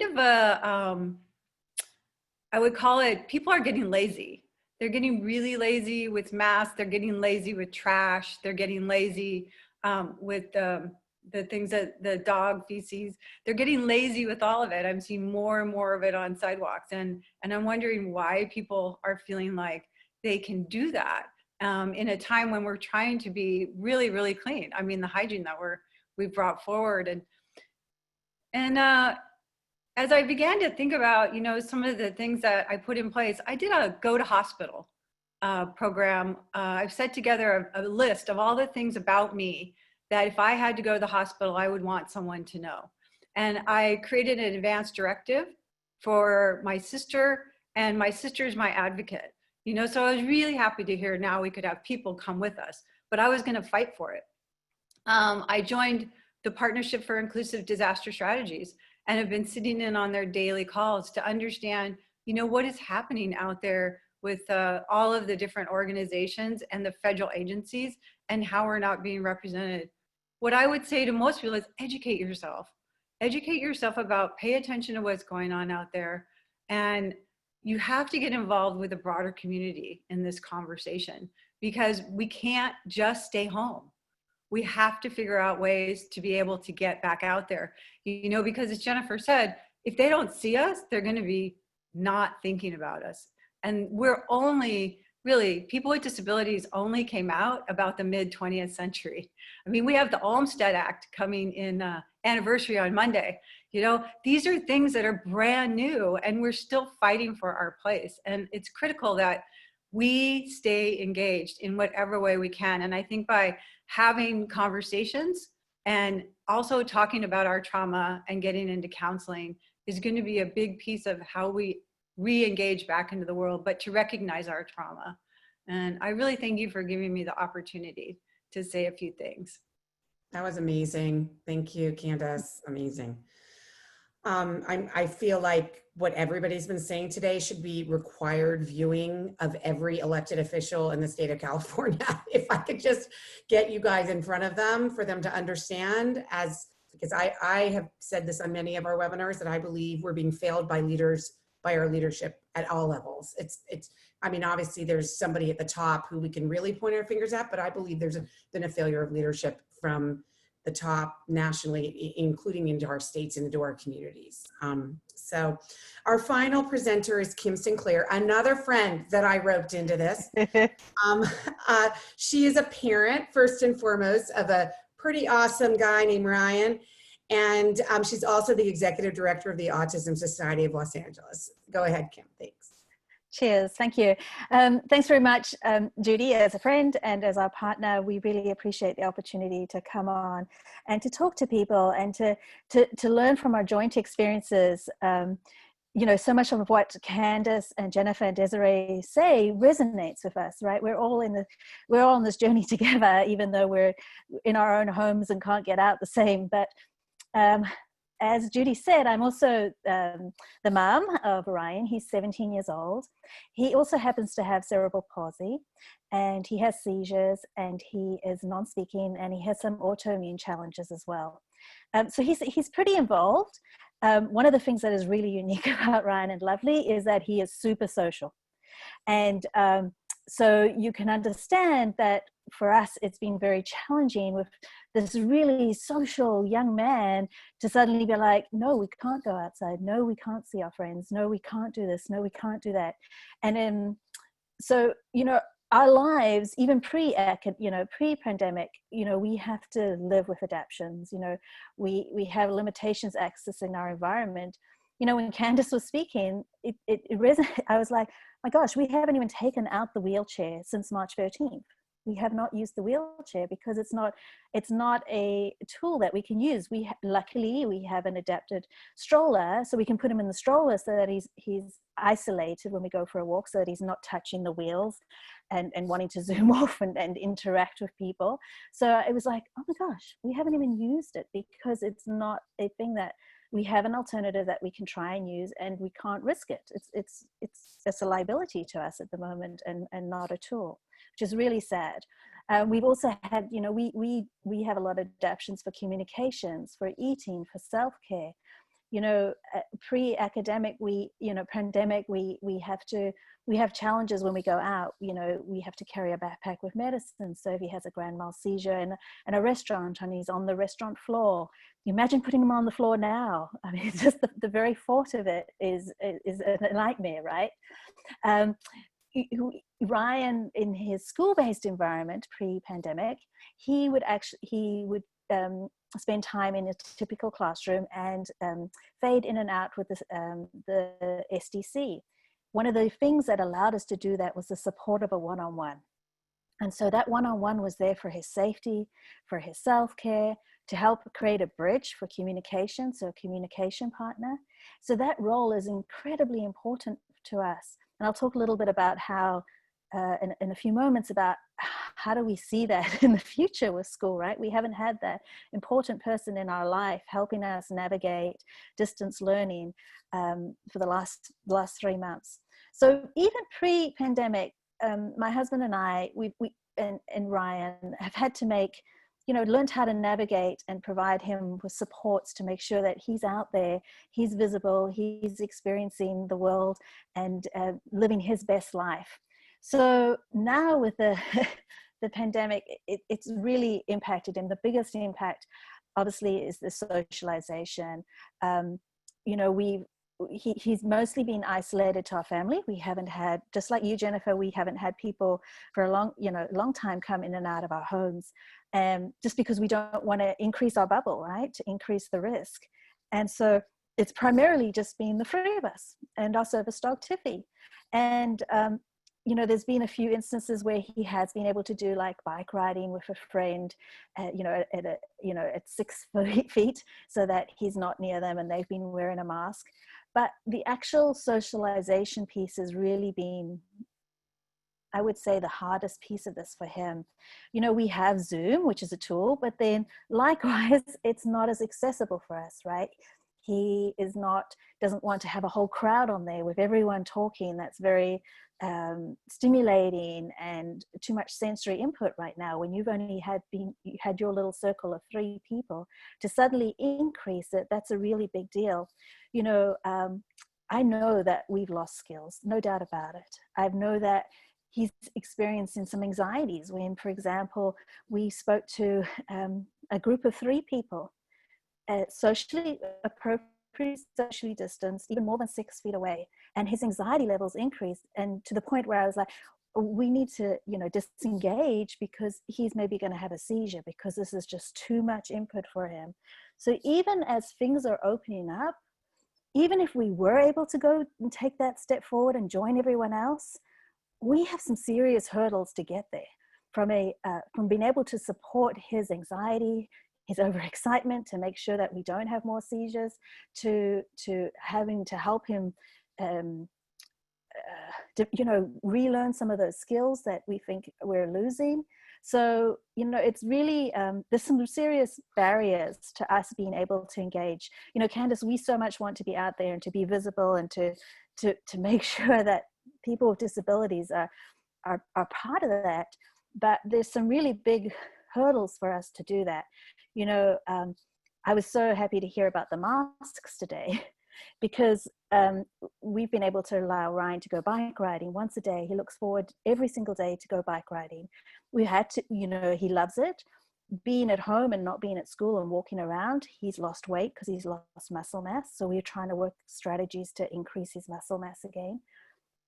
of a, I would call it, people are getting lazy. They're getting really lazy with masks. They're getting lazy with trash. They're getting lazy with the things that the dog feces. They're getting lazy with all of it. I'm seeing more and more of it on sidewalks. And I'm wondering why people are feeling like they can do that in a time when we're trying to be really, really clean. I mean, the hygiene that we've brought forward. And as I began to think about, you know, some of the things that I put in place, I did a go to hospital program. I've set together a list of all the things about me that if I had to go to the hospital, I would want someone to know. And I created an advance directive for my sister, and my sister is my advocate. You know, so I was really happy to hear now we could have people come with us, but I was going to fight for it. I joined the Partnership for Inclusive Disaster Strategies and have been sitting in on their daily calls to understand, you know, what is happening out there with all of the different organizations and the federal agencies and how we're not being represented what I would say to most people is educate yourself. Educate yourself about, pay attention to what's going on out there. And you have to get involved with the broader community in this conversation, because we can't just stay home. We have to figure out ways to be able to get back out there, you know, because as Jennifer said, if they don't see us, they're going to be not thinking about us. And we're only really, people with disabilities only came out about the mid 20th century. I mean, we have the Olmstead Act coming in anniversary on Monday. You know, these are things that are brand new, and we're still fighting for our place. And it's critical that we stay engaged in whatever way we can. And I think by having conversations and also talking about our trauma and getting into counseling is going to be a big piece of how we re-engage back into the world, but to recognize our trauma. And I really thank you for giving me the opportunity to say a few things. That was amazing. Thank you, Candace. Amazing. I feel like what everybody's been saying today should be required viewing of every elected official in the state of California. If I could just get you guys in front of them for them to understand, because I have said this on many of our webinars, that I believe we're being failed by leaders, by our leadership at all levels. I mean, obviously there's somebody at the top who we can really point our fingers at, but I believe there's been a failure of leadership from the top nationally, including into our states and into our communities. So our final presenter is Kim Sinclair, another friend that I roped into this. She is a parent, first and foremost, of a pretty awesome guy named Ryan. And she's also the executive director of the Autism Society of Los Angeles. Go ahead, Kim, thanks. Cheers, thank you. Thanks very much, Judy, as a friend and as our partner. We really appreciate the opportunity to come on and to talk to people and to learn from our joint experiences. You know, so much of what Candace and Jennifer and Desiree say resonates with us, right? We're all on this journey together, even though we're in our own homes and can't get out the same. But as Judy said, I'm also the mom of Ryan. He's 17 years old. He also happens to have cerebral palsy, and he has seizures, and he is non-speaking, and he has some autoimmune challenges as well. So he's pretty involved. One of the things that is really unique about Ryan and lovely is that he is super social. And so you can understand that for us, it's been very challenging with this really social young man to suddenly be like, no, we can't go outside. No, we can't see our friends. No, we can't do this. No, we can't do that. And then, so, you know, our lives, even pre-pandemic, you know, we have to live with adaptations. You know, we have limitations accessing our environment. You know, when Candace was speaking, it resonated. I was like, my gosh, we haven't even taken out the wheelchair since March 13th. We have not used the wheelchair because it's not a tool that we can use. Luckily we have an adapted stroller, so we can put him in the stroller so that he's isolated when we go for a walk, so that he's not touching the wheels and wanting to zoom off and interact with people. So it was like, oh my gosh, we haven't even used it because it's not a thing that we have an alternative that we can try and use, and we can't risk it. It's a liability to us at the moment, and not a tool, which is really sad. We've also had, you know, we have a lot of adaptations for communications, for eating, for self-care. You know, pre-academic, pandemic, we have challenges when we go out. You know, we have to carry a backpack with medicine. So if he has a grand mal seizure in a restaurant and he's on the restaurant floor, imagine putting him on the floor now. I mean, it's just the very thought of it is a nightmare, right? Ryan, in his school-based environment pre-pandemic, he would spend time in a typical classroom and fade in and out with the SDC. One of the things that allowed us to do that was the support of a one-on-one. And so that one-on-one was there for his safety, for his self-care, to help create a bridge for communication, so a communication partner. So that role is incredibly important to us. And I'll talk a little bit about how, in a few moments, about how do we see that in the future with school, right? We haven't had that important person in our life helping us navigate distance learning for the last 3 months. So even pre-pandemic, my husband and I, and Ryan have had to make learned how to navigate and provide him with supports to make sure that he's out there, he's visible, he's experiencing the world and living his best life. So now with the the pandemic, it's really impacted him. The biggest impact, obviously, is the socialization. He's mostly been isolated to our family. We haven't had, just like you, Jennifer, we haven't had people for a long time come in and out of our homes, just because we don't want to increase our bubble, right? To increase the risk. And so it's primarily just been the three of us and our service dog, Tiffy. And, there's been a few instances where he has been able to do like bike riding with a friend, at 6 feet, so that he's not near them and they've been wearing a mask. But the actual socialization piece has really been, I would say, the hardest piece of this for him. We have Zoom, which is a tool, but then likewise, it's not as accessible for us, right? He doesn't want to have a whole crowd on there with everyone talking. That's very stimulating and too much sensory input right now. When you've only you had your little circle of 3 people, to suddenly increase it, that's a really big deal. I know that we've lost skills, no doubt about it. I know that he's experiencing some anxieties when, for example, we spoke to a group of 3 people, socially appropriate, socially distanced, even more than 6 feet away, and his anxiety levels increased, and to the point where I was like, we need to disengage, because he's maybe going to have a seizure, because this is just too much input for him. So even as things are opening up, even if we were able to go and take that step forward and join everyone else, we have some serious hurdles to get there, from being able to support his anxiety, his overexcitement, to make sure that we don't have more seizures, to having to help him relearn some of those skills that we think we're losing. So it's really there's some serious barriers to us being able to engage. Candace, we so much want to be out there and to be visible and to make sure that people with disabilities are part of that, but there's some really big hurdles for us to do that. I was so happy to hear about the masks today, because we've been able to allow Ryan to go bike riding once a day. He looks forward every single day to go bike riding. We had to, he loves it. Being at home and not being at school and walking around, he's lost weight because he's lost muscle mass. So we're trying to work strategies to increase his muscle mass again.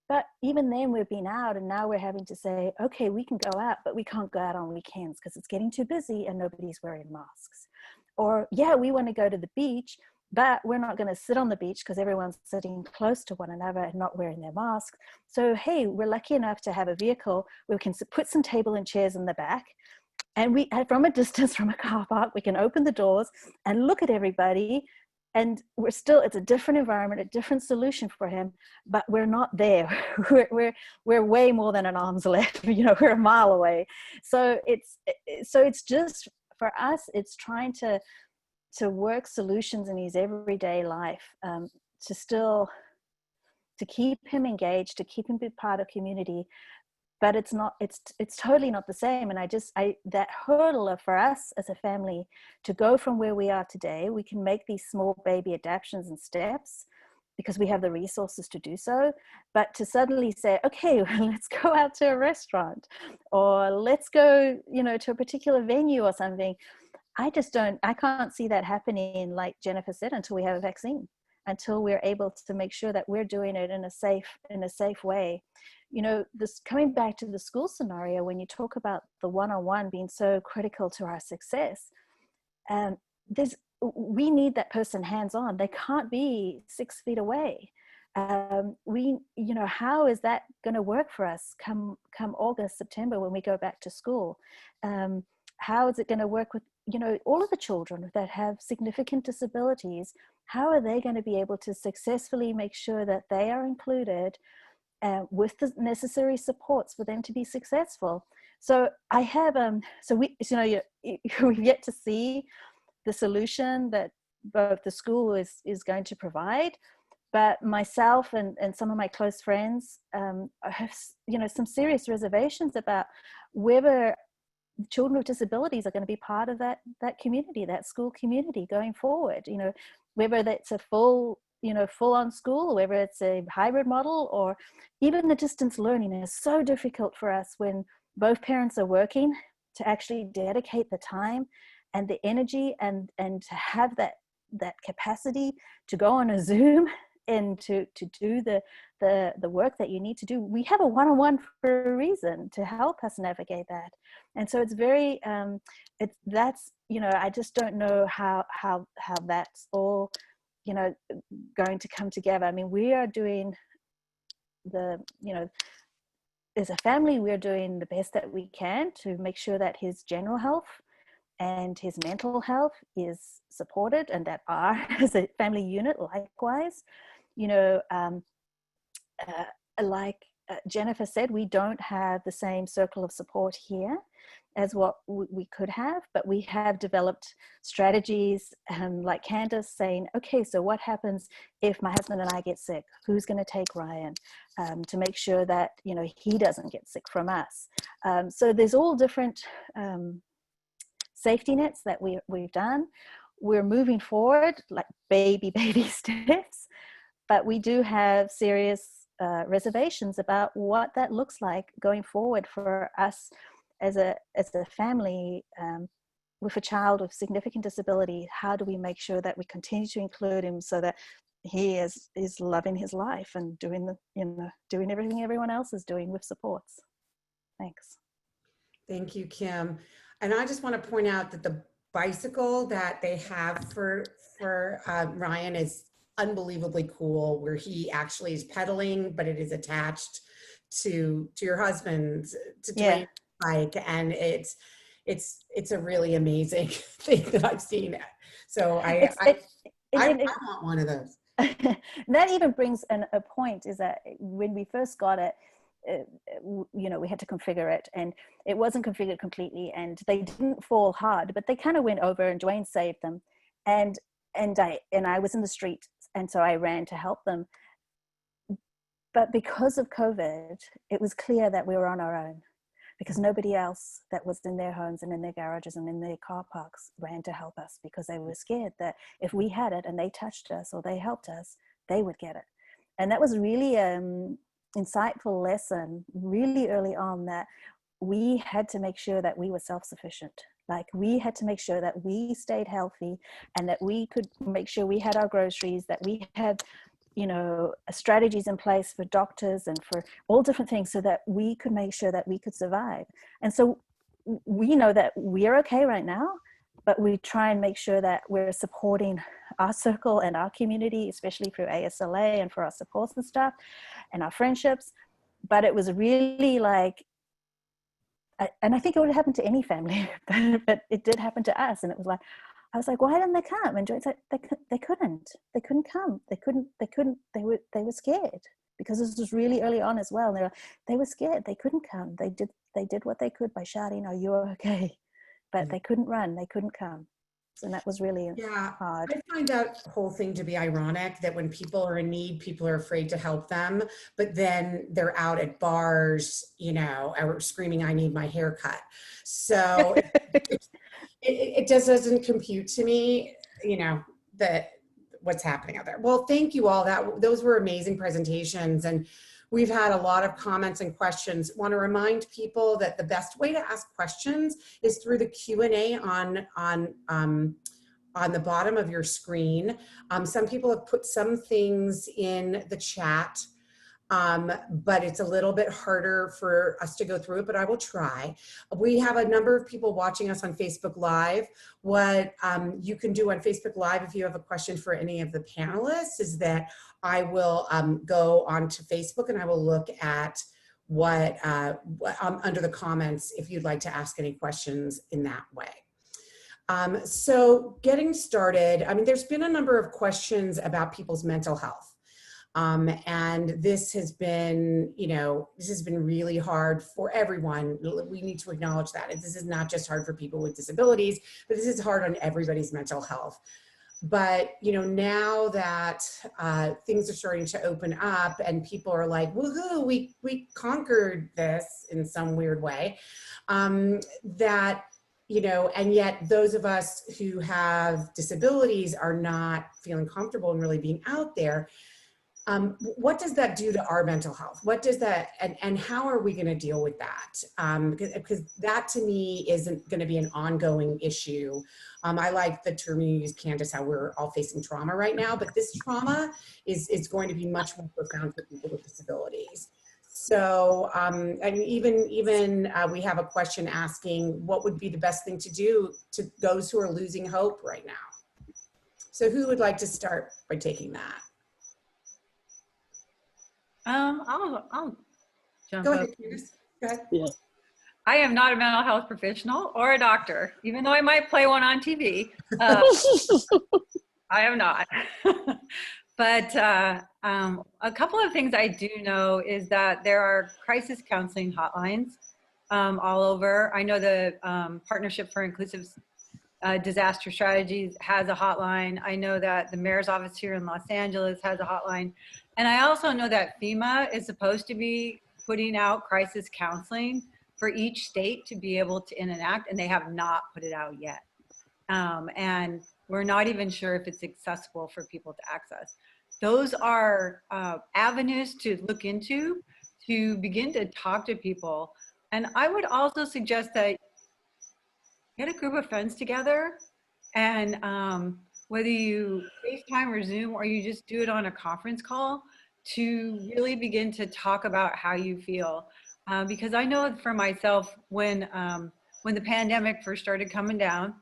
But even then, we've been out, and now we're having to say, okay, we can go out, but we can't go out on weekends because it's getting too busy and nobody's wearing masks. Or, yeah, we want to go to the beach, but we're not going to sit on the beach because everyone's sitting close to one another and not wearing their masks. So, hey, we're lucky enough to have a vehicle where we can put some table and chairs in the back. And we, from a distance from a car park, we can open the doors and look at everybody. And it's a different environment, a different solution for him, but we're not there. We're way more than an arm's length. We're a mile away. So it's just, for us, it's trying to work solutions in his everyday life, to keep him engaged, to keep him be part of community. But it's totally not the same. And that hurdle for us as a family to go from where we are today, we can make these small baby adaptations and steps because we have the resources to do so. But to suddenly say, okay, let's go out to a restaurant, or let's go, to a particular venue or something. I can't see that happening, like Jennifer said, until we have a vaccine, until we're able to make sure that we're doing it in a safe way. This coming back to the school scenario, when you talk about the one-on-one being so critical to our success, we need that person hands-on. They can't be 6 feet away. How is that going to work for us come August, September, when we go back to school? How is it going to work with all of the children that have significant disabilities? How are they going to be able to successfully make sure that they are included with the necessary supports for them to be successful? So I have, we've yet to see the solution that both the school is going to provide, but myself and some of my close friends have, some serious reservations about whether children with disabilities are going to be part of that community, that school community going forward. You know, whether that's a full on school, or whether it's a hybrid model, or even the distance learning is so difficult for us when both parents are working, to actually dedicate the time and the energy and to have that capacity to go on a Zoom and to do the work that you need to do. We have a one-on-one for a reason, to help us navigate that. And so it's very that's, you know, I just don't know how that's all, you know, going to come together. I mean, we are doing as a family, we're doing the best that we can to make sure that his general health and his mental health is supported, and that as a family unit, likewise, you know, like Jennifer said, we don't have the same circle of support here as what we could have, but we have developed strategies, like Candace saying, okay, so what happens if my husband and I get sick? Who's going to take Ryan, to make sure that, you know, he doesn't get sick from us? So there's all different safety nets that we've done. We're moving forward like baby steps, but we do have serious reservations about what that looks like going forward for us as a family with a child with significant disability. How do we make sure that we continue to include him so that he is loving his life and doing everything everyone else is doing with supports? Thanks. Thank you, Kim. And I just want to point out that the bicycle that they have for Ryan is unbelievably cool, where he actually is pedaling, but it is attached to your husband's, to Dwayne's bike, and it's a really amazing thing that I've seen. So I want one of those. That even brings a point, is that when we first got it, you know, we had to configure it, and it wasn't configured completely, and they didn't fall hard, but they kind of went over, and Dwayne saved them, and I was in the street, and so I ran to help them. But because of COVID, it was clear that we were on our own, because nobody else that was in their homes and in their garages and in their car parks ran to help us, because they were scared that if we had it and they touched us or they helped us, they would get it. And that was really insightful lesson really early on, that we had to make sure that we were self-sufficient. Like, we had to make sure that we stayed healthy, and that we could make sure we had our groceries, that we had, you know, strategies in place for doctors and for all different things, so that we could make sure that we could survive. And so we know that we're okay right now, but we try and make sure that we're supporting our circle and our community, especially through ASLA and for our supports and stuff and our friendships. But it was really like, and I think it would happen to any family, but it did happen to us. And it was like, I was like, why didn't they come? And Joyce said, they couldn't come. They were scared, because this was really early on as well. And they were scared. They couldn't come. They did what they could by shouting, "Are you okay?" But they couldn't run. They couldn't come. And that was really hard. I find that whole thing to be ironic, that when people are in need, people are afraid to help them, but then they're out at bars, you know, screaming, "I need my hair cut." So it just doesn't compute to me, you know, that what's happening out there. Well, thank you all. Those were amazing presentations, and we've had a lot of comments and questions. Want to remind people that the best way to ask questions is through the Q&A on the bottom of your screen. Some people have put some things in the chat, but it's a little bit harder for us to go through it, but I will try. We have a number of people watching us on Facebook Live. What you can do on Facebook Live, if you have a question for any of the panelists, is that I will go onto Facebook and I will look at what under the comments, if you'd like to ask any questions in that way. So getting started, I mean, there's been a number of questions about people's mental health. And this has been, you know, this has been really hard for everyone. We need to acknowledge that. This is not just hard for people with disabilities, but this is hard on everybody's mental health. But, you know, now that things are starting to open up and people are like, woohoo, we conquered this in some weird way, that, you know, and yet those of us who have disabilities are not feeling comfortable in really being out there. What does that do to our mental health? What does that, and how are we going to deal with that? Because that to me isn't going to be an ongoing issue. I like the term you use, Candace, how we're all facing trauma right now, but this trauma is going to be much more profound for people with disabilities. So, and even we have a question asking, what would be the best thing to do to those who are losing hope right now? So who would like to start by taking that? I'll jump Go up. ahead, Candace. Go ahead. Yeah. I am not a mental health professional or a doctor, even though I might play one on TV. I am not. But a couple of things I do know is that there are crisis counseling hotlines all over. I know the Partnership for Inclusive Disaster Strategies has a hotline. I know that the mayor's office here in Los Angeles has a hotline. And I also know that FEMA is supposed to be putting out crisis counseling for each state to be able to enact, and they have not put it out yet. And we're not even sure if it's accessible for people to access. Those are avenues to look into to begin to talk to people. And I would also suggest that get a group of friends together, and whether you FaceTime or Zoom, or you just do it on a conference call, to really begin to talk about how you feel. Because I know for myself, when the pandemic first started coming down,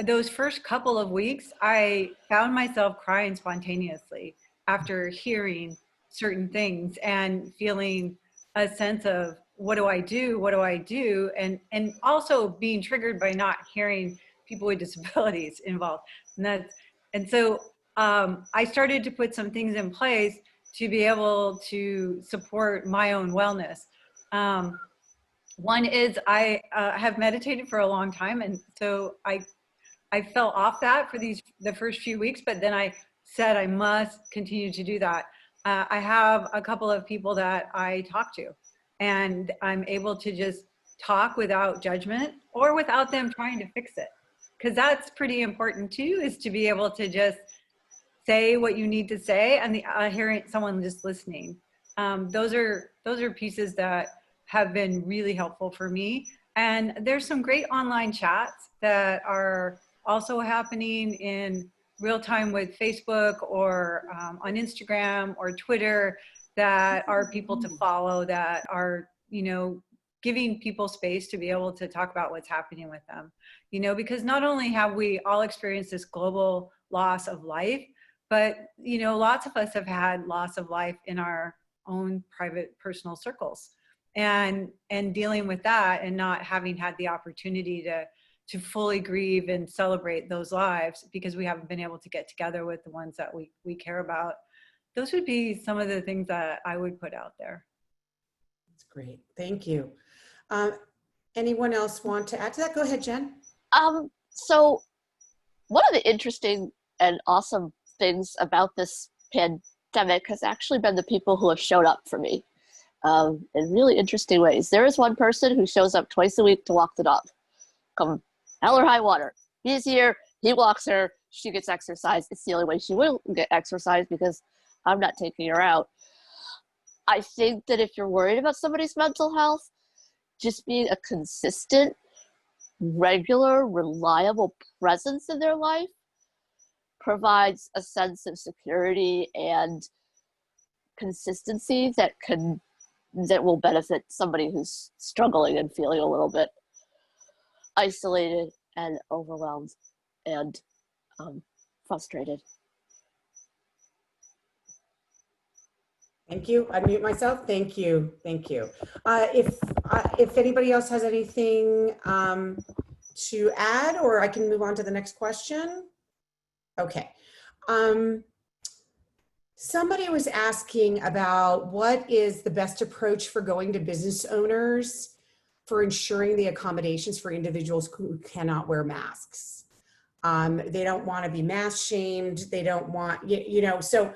those first couple of weeks, I found myself crying spontaneously after hearing certain things and feeling a sense of, what do I do? What do I do? And also being triggered by not hearing people with disabilities involved. And so I started to put some things in place to be able to support my own wellness. One is I have meditated for a long time, and so I fell off that for the first few weeks, but then I said I must continue to do that. I have a couple of people that I talk to, and I'm able to just talk without judgment or without them trying to fix it. Because that's pretty important too, is to be able to just say what you need to say, and hearing someone just listening. Those are pieces that have been really helpful for me. And there's some great online chats that are also happening in real time with Facebook or on Instagram or Twitter, that are people to follow, that are, you know, giving people space to be able to talk about what's happening with them. You know, because not only have we all experienced this global loss of life, but, you know, lots of us have had loss of life in our own private personal circles, and dealing with that and not having had the opportunity to fully grieve and celebrate those lives because we haven't been able to get together with the ones that we care about. Those would be some of the things that I would put out there. That's great. Thank you. Anyone else want to add to that? Go ahead, Jen. So one of the interesting and awesome things about this pandemic has actually been the people who have showed up for me in really interesting ways. There is one person who shows up twice a week to walk the dog. Come hell or high water. He's here, he walks her, she gets exercise. It's the only way she will get exercise because I'm not taking her out. I think that if you're worried about somebody's mental health, just being a consistent, regular, reliable presence in their life provides a sense of security and consistency that will benefit somebody who's struggling and feeling a little bit isolated and overwhelmed and frustrated. Thank you. I mute myself. Thank you. Thank you. If anybody else has anything to add, or I can move on to the next question. Okay. Somebody was asking about what is the best approach for going to business owners for ensuring the accommodations for individuals who cannot wear masks. They don't want to be mask shamed. They don't want, so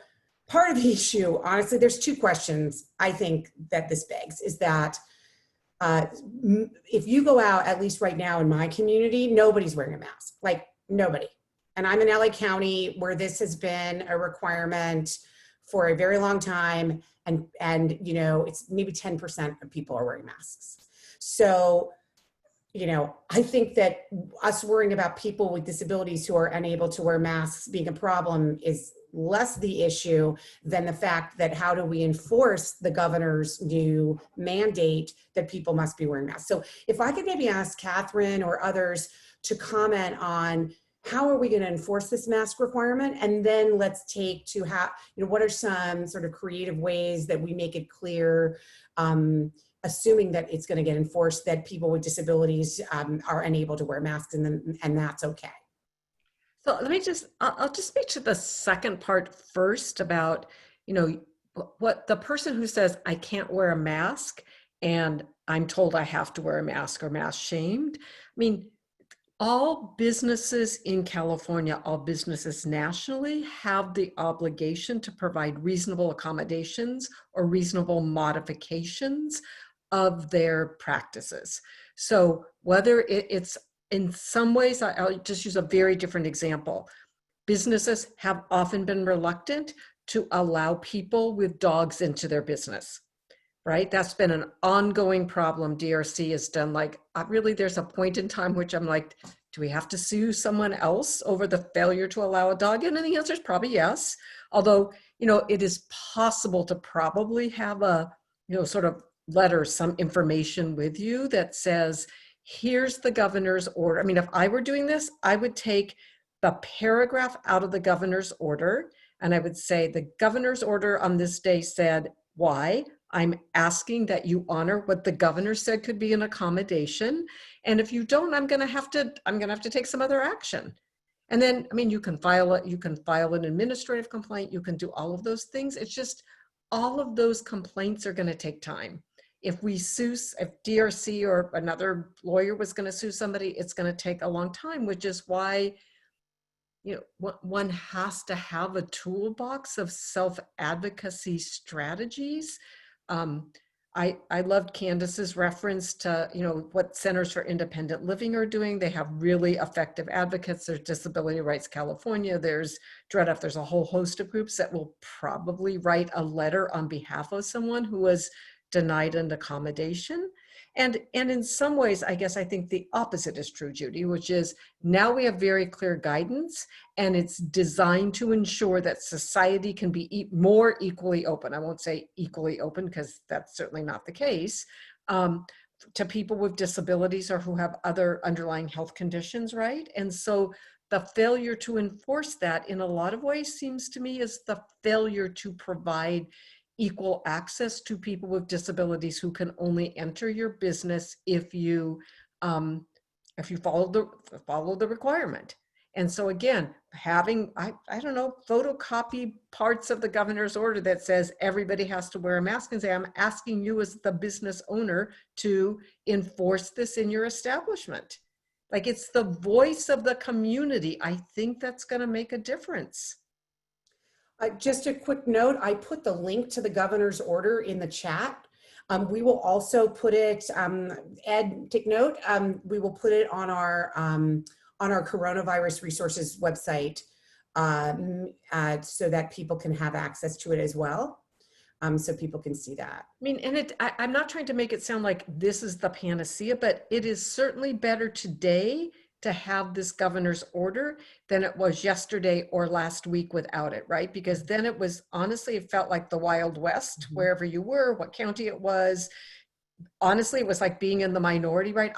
part of the issue, honestly, there's two questions I think that this begs is that if you go out, at least right now in my community, nobody's wearing a mask, like nobody. And I'm in LA County where this has been a requirement for a very long time. And it's maybe 10% of people are wearing masks. So, I think that us worrying about people with disabilities who are unable to wear masks being a problem is less the issue than the fact that how do we enforce the governor's new mandate that people must be wearing masks. So if I could maybe ask Catherine or others to comment on how are we going to enforce this mask requirement? And then let's take to how, what are some sort of creative ways that we make it clear, assuming that it's going to get enforced, that people with disabilities are unable to wear masks and that's okay. So I'll just speak to the second part first about, what the person who says, I can't wear a mask and I'm told I have to wear a mask or mask shamed. I mean, all businesses in California, all businesses nationally have the obligation to provide reasonable accommodations or reasonable modifications of their practices. So whether it's in some ways, I'll just use a very different example. Businesses have often been reluctant to allow people with dogs into their business, right? That's been an ongoing problem. DRC has done really, there's a point in time which I'm like, do we have to sue someone else over the failure to allow a dog in? And the answer is probably yes. Although, it is possible to probably have a, sort of letter, some information with you that says, here's the governor's order. I mean, if I were doing this, I would take the paragraph out of the governor's order and I would say the governor's order on this day said, why? I'm asking that you honor what the governor said could be an accommodation. And if you don't, I'm going to have to take some other action. And then, I mean, you can file an administrative complaint. You can do all of those things. It's just all of those complaints are going to take time. If DRC or another lawyer was going to sue somebody, it's going to take a long time, which is why, one has to have a toolbox of self-advocacy strategies. I loved Candace's reference to, what Centers for Independent Living are doing. They have really effective advocates. There's Disability Rights California. There's DREDF. There's a whole host of groups that will probably write a letter on behalf of someone who was denied an accommodation. And in some ways, I guess I think the opposite is true, Judy, which is now we have very clear guidance and it's designed to ensure that society can be more equally open. I won't say equally open because that's certainly not the case, to people with disabilities or who have other underlying health conditions, right? And so the failure to enforce that in a lot of ways seems to me is the failure to provide equal access to people with disabilities who can only enter your business if you follow the requirement. And so again, having, I don't know, photocopy parts of the governor's order that says everybody has to wear a mask and say, I'm asking you as the business owner to enforce this in your establishment. Like, it's the voice of the community. I think that's going to make a difference. Just a quick note, I put the link to the governor's order in the chat. We will also put it, Ed, take note, we will put it on our coronavirus resources website so that people can have access to it as well. So people can see that. I mean, and I'm not trying to make it sound like this is the panacea, but it is certainly better today to have this governor's order than it was yesterday or last week without it, right? Because then it was, honestly, it felt like the Wild West, wherever you were, what county it was. Honestly, it was like being in the minority, right?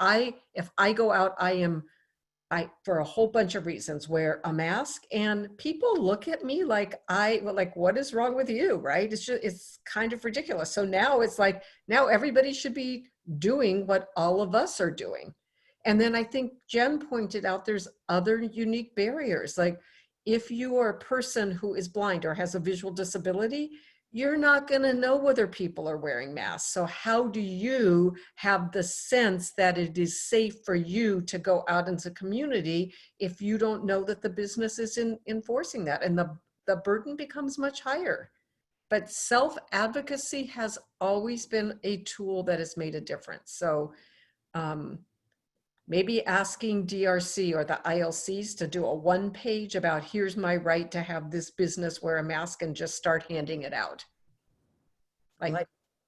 If I go out, I for a whole bunch of reasons, wear a mask, and people look at me like what is wrong with you, right? It's kind of ridiculous. So now it's like, now everybody should be doing what all of us are doing. And then I think Jen pointed out there's other unique barriers. Like, if you are a person who is blind or has a visual disability, you're not going to know whether people are wearing masks. So how do you have the sense that it is safe for you to go out into the community if you don't know that the business is enforcing that? And the burden becomes much higher. But self-advocacy has always been a tool that has made a difference. So maybe asking DRC or the ILCs to do a one-page about here's my right to have this business wear a mask and just start handing it out.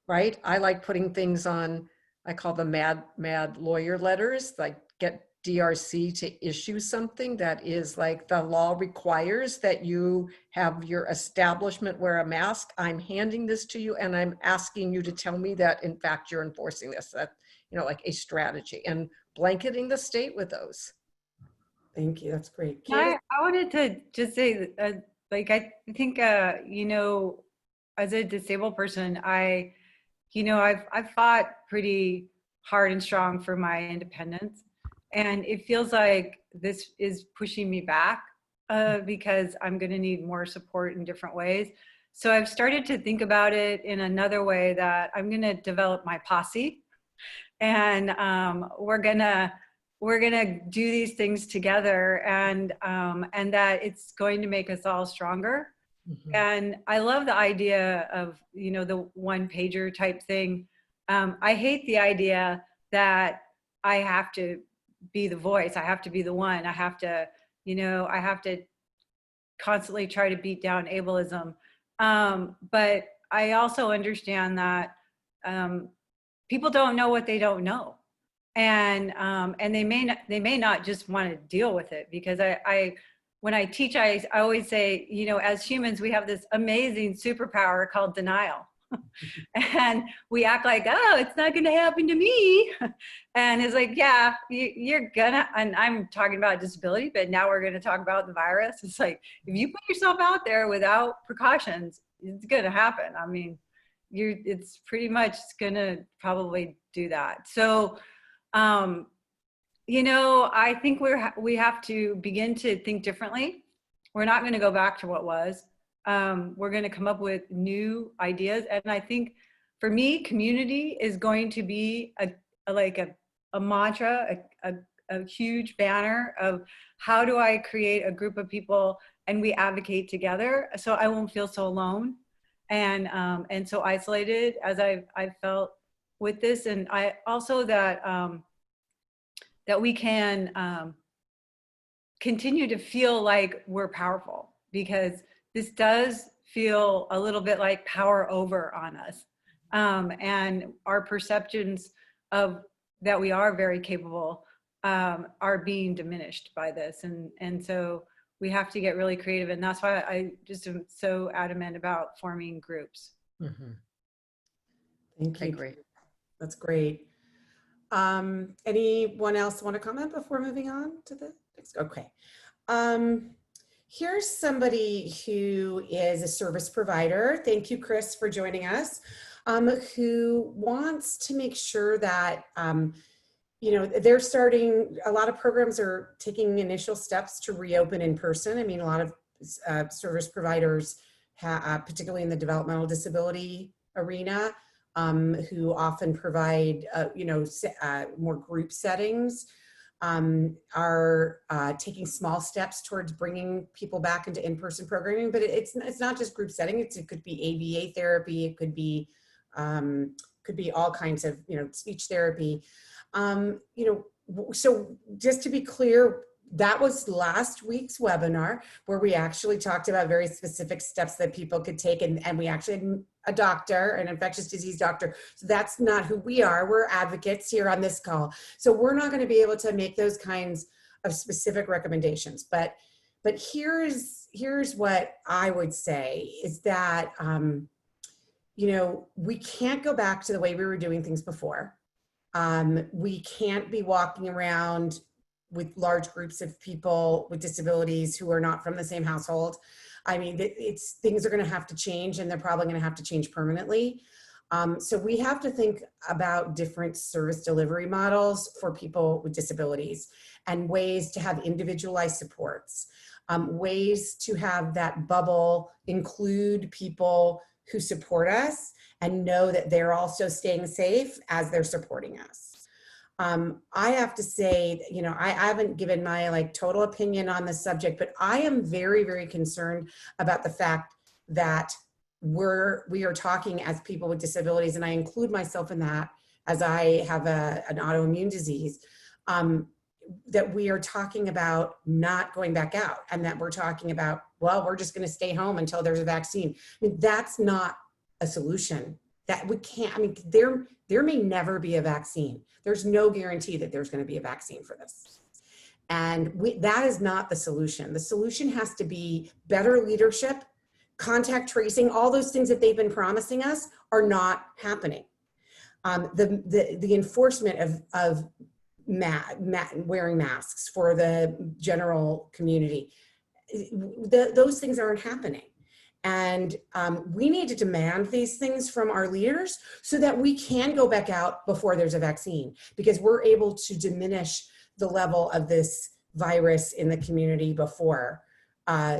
Right? I like putting things on, I call them mad lawyer letters, like get DRC to issue something that is like the law requires that you have your establishment wear a mask. I'm handing this to you and I'm asking you to tell me that in fact you're enforcing this. That, you know, like a strategy, and blanketing the state with those. Thank you. That's great. I wanted to just say, like, I think, you know, as a disabled person, I've fought pretty hard and strong for my independence. And it feels like this is pushing me back because I'm going to need more support in different ways. So I've started to think about it in another way, that I'm going to develop my posse, and we're gonna do these things together, and that it's going to make us all stronger. Mm-hmm. And I love the idea of, you know, the one pager type thing. I hate the idea that I have to be the voice. I have to be the one. I have to constantly try to beat down ableism. But I also understand that people don't know what they don't know. And they may not just want to deal with it, because when I teach, I always say, you know, as humans, we have this amazing superpower called denial. And we act like, oh, it's not going to happen to me. And it's like, yeah, you're gonna, and I'm talking about disability, but now we're going to talk about the virus. It's like, if you put yourself out there without precautions, it's going to happen. I mean, it's pretty much going to probably do that. So, you know, I think we have to begin to think differently. We're not going to go back to what was. We're going to come up with new ideas. And I think for me, community is going to be a mantra, a huge banner of how do I create a group of people and we advocate together, so I won't feel so alone and so isolated as I've felt with this. And I also that we can continue to feel like we're powerful, because this does feel a little bit like power over on us. And our perceptions of that we are very capable are being diminished by this. And so we have to get really creative. And that's why I just am so adamant about forming groups. Mm-hmm. Thank you. Great. That's great. Anyone else want to comment before moving on to the next? Okay. Here's somebody who is a service provider. Thank you, Chris, for joining us, who wants to make sure that, you know, they're starting, a lot of programs are taking initial steps to reopen in person. I mean, a lot of service providers, particularly in the developmental disability arena, who often provide, you know, more group settings, are taking small steps towards bringing people back into in-person programming. But it's not just group setting. It could be ABA therapy. It could be all kinds of, you know, speech therapy. You know, so just to be clear, that was last week's webinar where we actually talked about very specific steps that people could take, and we actually had a doctor, an infectious disease doctor. So that's not who we are. We're advocates here on this call. So we're not going to be able to make those kinds of specific recommendations. But here's what I would say is that, you know, we can't go back to the way we were doing things before. We can't be walking around with large groups of people with disabilities who are not from the same household. I mean, things are going to have to change, and they're probably going to have to change permanently. So we have to think about different service delivery models for people with disabilities, and ways to have individualized supports, ways to have that bubble include people who support us and know that they're also staying safe as they're supporting us. I have to say, you know, I haven't given my like total opinion on this subject, but I am very, very concerned about the fact that we are talking as people with disabilities, and I include myself in that as I have an autoimmune disease, that we are talking about not going back out, and that we're talking about, well, we're just going to stay home until there's a vaccine. I mean, that's not a solution. That we can't, I mean, there may never be a vaccine. There's no guarantee that there's going to be a vaccine for this. And that is not the solution. The solution has to be better leadership, contact tracing. All those things that they've been promising us are not happening. The enforcement of wearing masks for the general community, those things aren't happening. And we need to demand these things from our leaders so that we can go back out before there's a vaccine, because we're able to diminish the level of this virus in the community before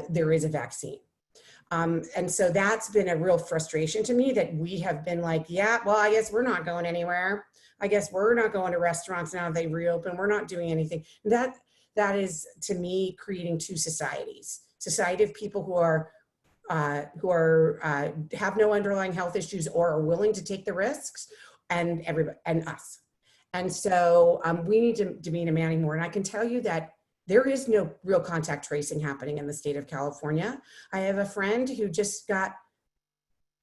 there is a vaccine. And so that's been a real frustration to me, that we have been like, yeah, well, I guess we're not going anywhere. I guess we're not going to restaurants now they reopen. We're not doing anything. That is, to me, creating two societies: society of people who have no underlying health issues or are willing to take the risks, and everybody, and us. And so we need to be demanding more. And I can tell you that there is no real contact tracing happening in the state of California. I have a friend who just got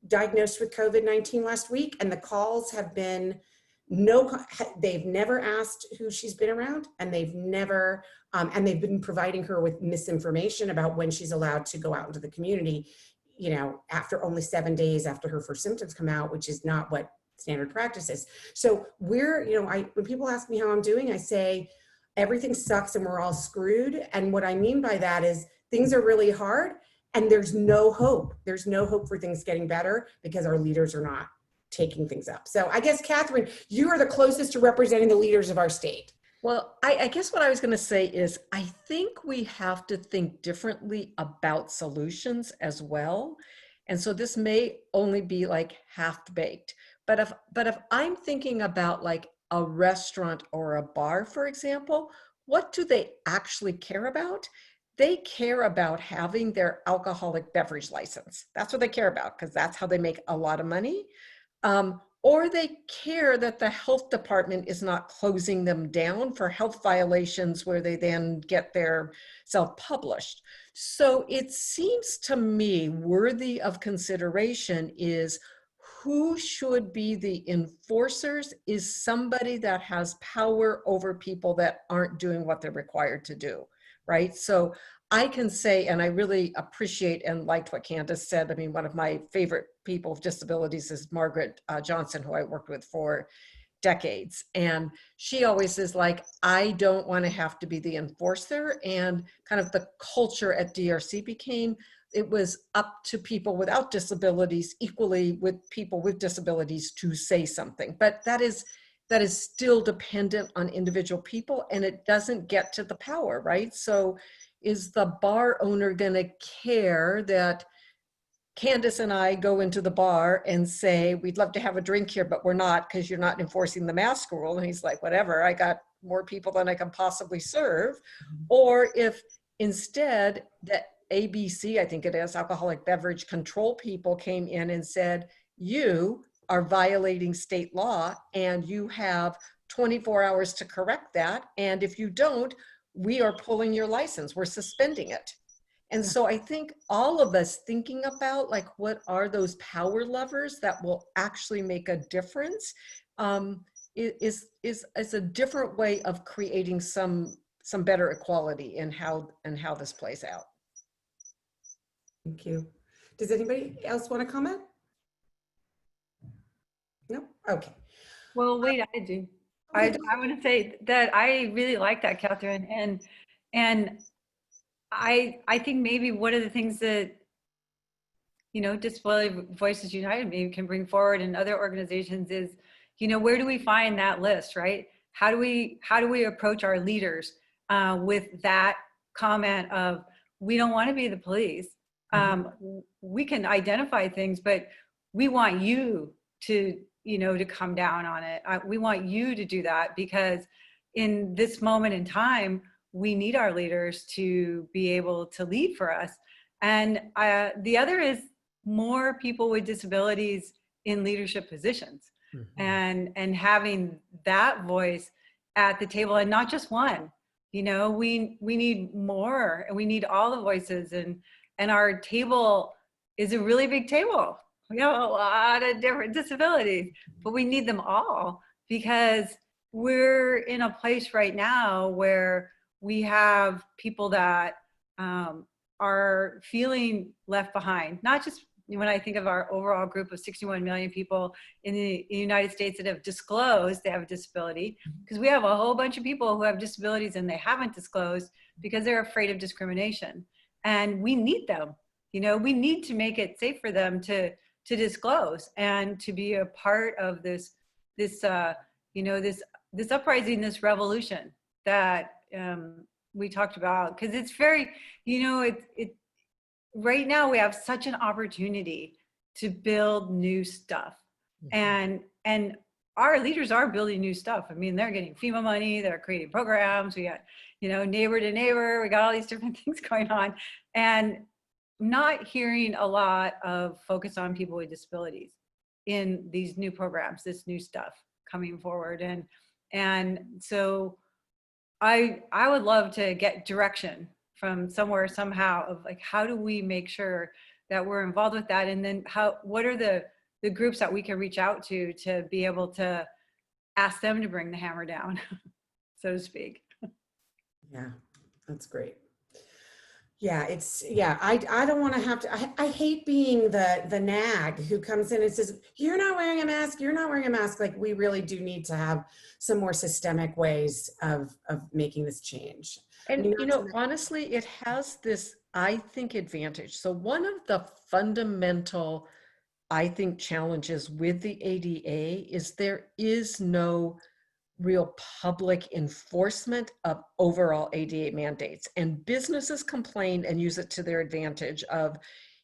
diagnosed with COVID-19 last week, and the calls have been they've never asked who she's been around, and they've never, and they've been providing her with misinformation about when she's allowed to go out into the community, you know, after only 7 days after her first symptoms come out, which is not what standard practice is. So when people ask me how I'm doing, I say, everything sucks and we're all screwed. And what I mean by that is things are really hard and there's no hope. There's no hope for things getting better because our leaders are not taking things up. So I guess, Catherine, you are the closest to representing the leaders of our state. Well, I guess what I was going to say is I think we have to think differently about solutions as well. And so this may only be like half-baked, but if I'm thinking about like a restaurant or a bar, for example, what do they actually care about? They care about having their alcoholic beverage license. That's what they care about, because that's how they make a lot of money. Or they care that the health department is not closing them down for health violations where they then get their self-published. So it seems to me worthy of consideration is who should be the enforcers is somebody that has power over people that aren't doing what they're required to do, right? So I can say, and I really appreciate and liked what Candace said. I mean, one of my favorite people with disabilities is Margaret Johnson, who I worked with for decades. And she always is like, I don't want to have to be the enforcer. And kind of the culture at DRC became, it was up to people without disabilities equally with people with disabilities to say something. But that is still dependent on individual people, and it doesn't get to the power, right? So is the bar owner going to care that Candace and I go into the bar and say, we'd love to have a drink here, but we're not because you're not enforcing the mask rule? And he's like, whatever, I got more people than I can possibly serve. Or if instead the ABC, I think it is, alcoholic beverage control people came in and said, you are violating state law and you have 24 hours to correct that. And if you don't, we are pulling your license, we're suspending it. And so I think all of us thinking about like, what are those power levers that will actually make a difference is a different way of creating some better equality in how this plays out. Thank you. Does anybody else want to comment? No? Okay. Well, wait, I do. I want to say that I really like that, Catherine. And I think maybe one of the things that, you know, Disability Voices United maybe can bring forward and other organizations is, you know, where do we find that list, right? How do we approach our leaders with that comment of, we don't want to be the police. We can identify things, but we want you to, to come down on it. We want you to do that, because in this moment in time, we need our leaders to be able to lead for us. And the other is more people with disabilities in leadership positions, and having that voice at the table, and not just one. We need more, and we need all the voices, and our table is a really big table. We have a lot of different disabilities, but we need them all, because we're in a place right now where we have people that are feeling left behind. Not just when I think of our overall group of 61 million people in the United States that have disclosed they have a disability, because we have a whole bunch of people who have disabilities and they haven't disclosed because they're afraid of discrimination. And we need them. We need to make it safe for them to disclose and to be a part of this uprising, this revolution that we talked about. Because it's very, right now we have such an opportunity to build new stuff, and our leaders are building new stuff. I mean, they're getting FEMA money, they're creating programs. We got, neighbor to neighbor. We got all these different things going on, and not hearing a lot of focus on people with disabilities in these new programs, this new stuff coming forward. And so I would love to get direction from somewhere, somehow, of like, how do we make sure that we're involved with that? And then what are the groups that we can reach out to be able to ask them to bring the hammer down, so to speak. Yeah, that's great. Yeah, I don't want to have to, I hate being the nag who comes in and says, you're not wearing a mask, you're not wearing a mask. Like, we really do need to have some more systemic ways of making this change. And, honestly, it has this, I think, advantage. So one of the fundamental, I think, challenges with the ADA is there is no real public enforcement of overall ADA mandates, and businesses complain and use it to their advantage of,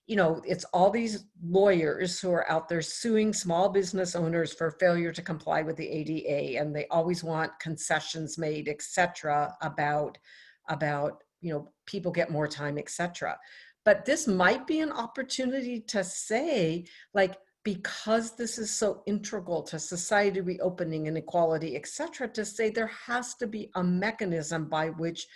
it's all these lawyers who are out there suing small business owners for failure to comply with the ADA, and they always want concessions made, etc., about people get more time, etc. But this might be an opportunity to say, like, because this is so integral to society reopening and equality, etc., to say there has to be a mechanism by which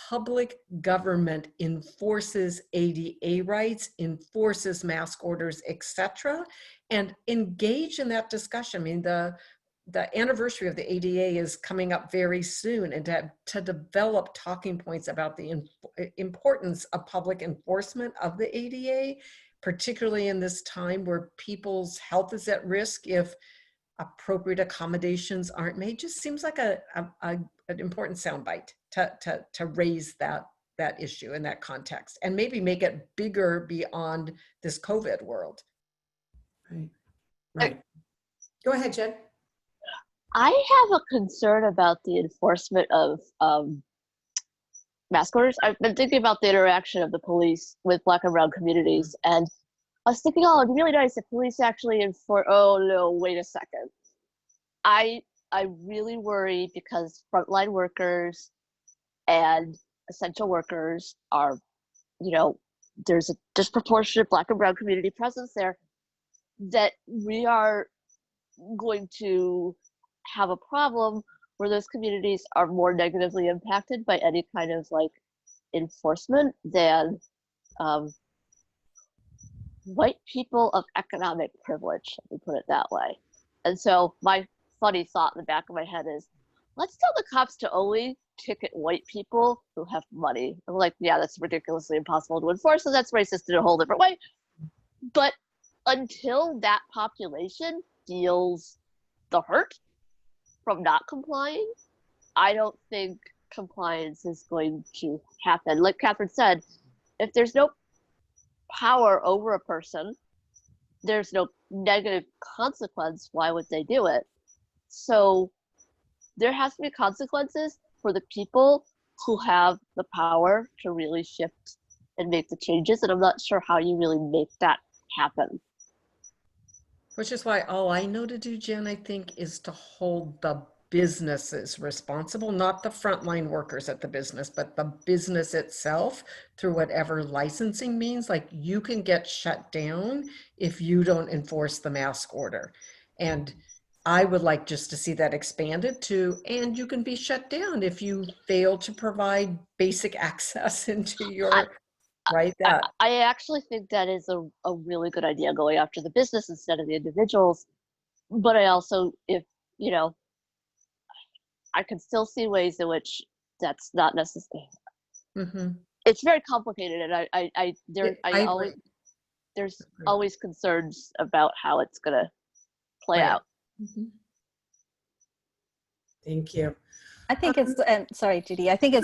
public government enforces ADA rights, enforces mask orders, etc., and engage in that discussion. I mean, the anniversary of the ADA is coming up very soon, and to develop talking points about the importance of public enforcement of the ADA, particularly in this time where people's health is at risk if appropriate accommodations aren't made, just seems like an important soundbite to raise that issue in that context, and maybe make it bigger beyond this COVID world. Right. Go ahead, Jen. I have a concern about the enforcement of mask orders. I've been thinking about the interaction of the police with Black and brown communities, and I was thinking, oh, it'd be really nice if police actually enforce. Oh no, wait a second. I really worry, because frontline workers and essential workers are, there's a disproportionate Black and brown community presence there, that we are going to have a problem where those communities are more negatively impacted by any kind of enforcement than white people of economic privilege, let me put it that way. And so my funny thought in the back of my head is, let's tell the cops to only ticket white people who have money. I'm like, yeah, that's ridiculously impossible to enforce, so that's racist in a whole different way. But until that population feels the hurt from not complying, I don't think compliance is going to happen. Like Catherine said, if there's no power over a person, there's no negative consequence, why would they do it? So there has to be consequences for the people who have the power to really shift and make the changes, and I'm not sure how you really make that happen. Which is why all I know to do, Jen, I think, is to hold the businesses responsible, not the frontline workers at the business, but the business itself through whatever licensing means. Like, you can get shut down if you don't enforce the mask order. And I would like just to see that expanded to, and you can be shut down if you fail to provide basic access into your, right? That. I actually think that is a really good idea, going after the business instead of the individuals. But I also, if, you know, I can still see ways in which that's not necessary. Mm-hmm. It's very complicated, and I agree. there's always concerns about how it's gonna play Right. out. Mm-hmm. Thank you. I think it's, sorry, Judy, I think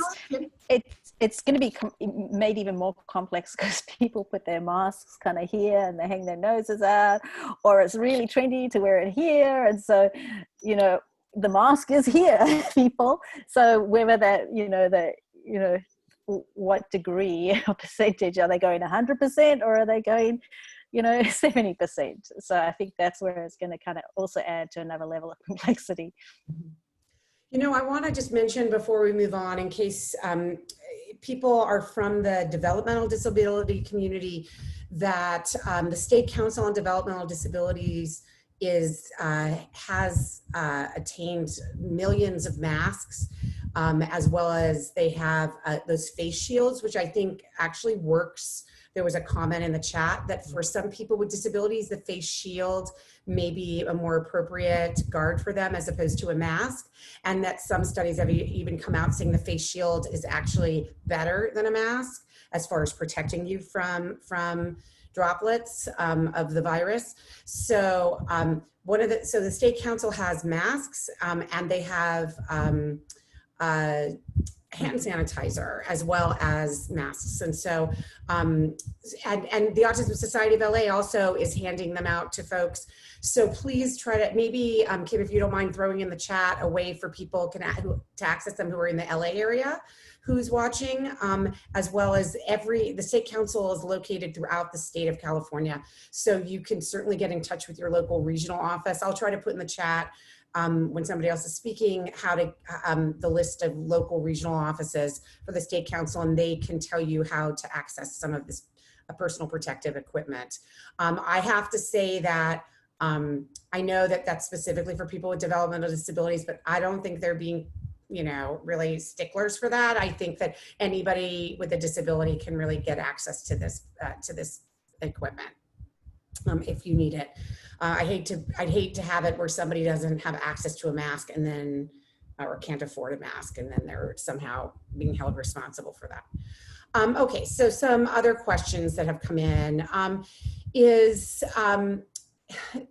it's going to be made even more complex because people put their masks kind of here and they hang their noses out, or it's really trendy to wear it here. And so, you know, the mask is here, people. So whether that, what degree or percentage, are they going 100% or are they going, 70%? So I think that's where it's going to kind of also add to another level of complexity. I want to just mention before we move on, in case people are from the developmental disability community, that the State Council on Developmental Disabilities has attained millions of masks, as well as they have those face shields, which I think actually works. There was a comment in the chat that for some people with disabilities, the face shield may be a more appropriate guard for them as opposed to a mask, and that some studies have even come out saying the face shield is actually better than a mask as far as protecting you from droplets of the virus. So so the State Council has masks, and they have hand sanitizer as well as masks. And so, and the Autism Society of LA also is handing them out to folks. So please try to, maybe Kim, if you don't mind throwing in the chat a way for people to access them who are in the LA area who's watching, as well as the State Council is located throughout the state of California. So you can certainly get in touch with your local regional office. I'll try to put in the chat when somebody else is speaking, how to the list of local regional offices for the State Council, and they can tell you how to access some of this personal protective equipment. I have to say that I know that that's specifically for people with developmental disabilities, but I don't think they're being, really sticklers for that. I think that anybody with a disability can really get access to this equipment if you need it. I'd hate to have it where somebody doesn't have access to a mask and then, or can't afford a mask, and then they're somehow being held responsible for that. Okay, so some other questions that have come in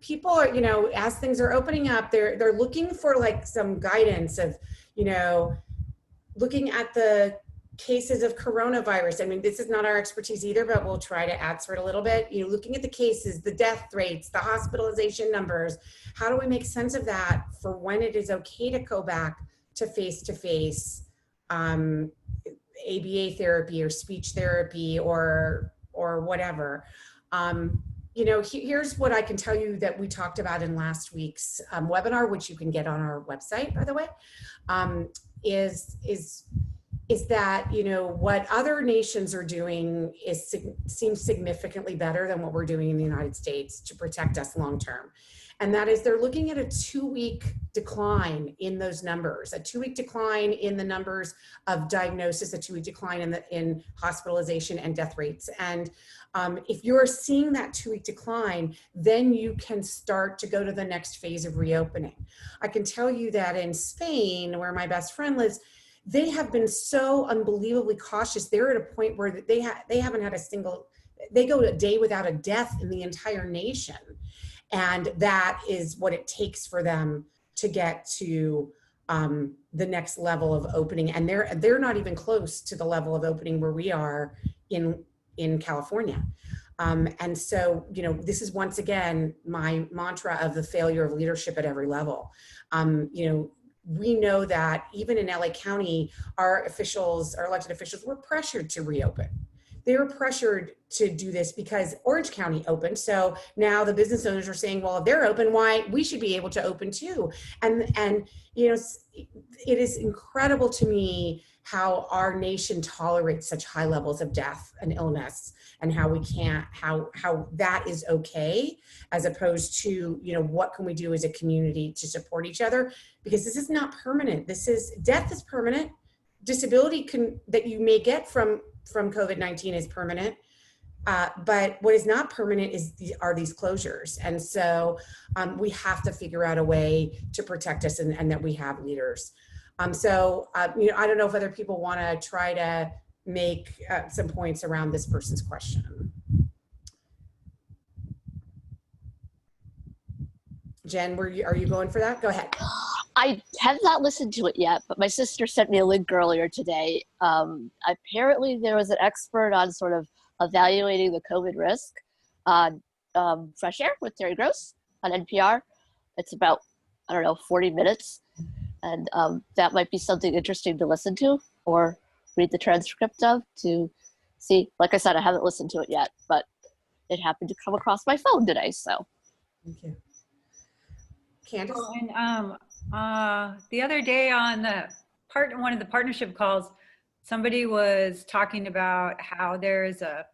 people are, as things are opening up, they're looking for like some guidance of, looking at the cases of coronavirus. I mean, this is not our expertise either, but we'll try to answer it a little bit. Looking at the cases, the death rates, the hospitalization numbers, how do we make sense of that for when it is okay to go back to face-to-face ABA therapy or speech therapy or whatever. Here's what I can tell you that we talked about in last week's webinar, which you can get on our website, by the way, is that, what other nations are doing seems significantly better than what we're doing in the United States to protect us long-term. And that is, they're looking at a 2-week decline in those numbers, a 2-week decline in the numbers of diagnosis, a 2-week decline in hospitalization and death rates. And if you're seeing that 2-week decline, then you can start to go to the next phase of reopening. I can tell you that in Spain, where my best friend lives, they have been so unbelievably cautious. They're at a point where they haven't had they go a day without a death in the entire nation. And that is what it takes for them to get to the next level of opening. And they're not even close to the level of opening where we are in California. And so, this is once again my mantra of the failure of leadership at every level. We know that even in LA County, our elected officials were pressured to reopen they were pressured to do this because Orange County opened. So now the business owners are saying, well, if they're open, why we should be able to open too. And you know, it is incredible to me how our nation tolerates such high levels of death and illness, and how we can't, how that is okay, as opposed to, you know, what can we do as a community to support each other? Because this is not permanent. Death is permanent. Disability that you may get from COVID-19 is permanent. But what is not permanent are these closures. And so we have to figure out a way to protect us, and that we have leaders. You know, I don't know if other people want to try to make some points around this person's question. Jen, are you going for that? Go ahead. I have not listened to it yet, but my sister sent me a link earlier today. Apparently there was an expert on sort of evaluating the COVID risk on Fresh Air with Terry Gross on NPR. It's about, I don't know, 40 minutes. And that might be something interesting to listen to or read the transcript of to see. Like I said, I haven't listened to it yet, but it happened to come across my phone today, so. Thank you. Candace? Oh, and the other day on one of the partnership calls, somebody was talking about how there's a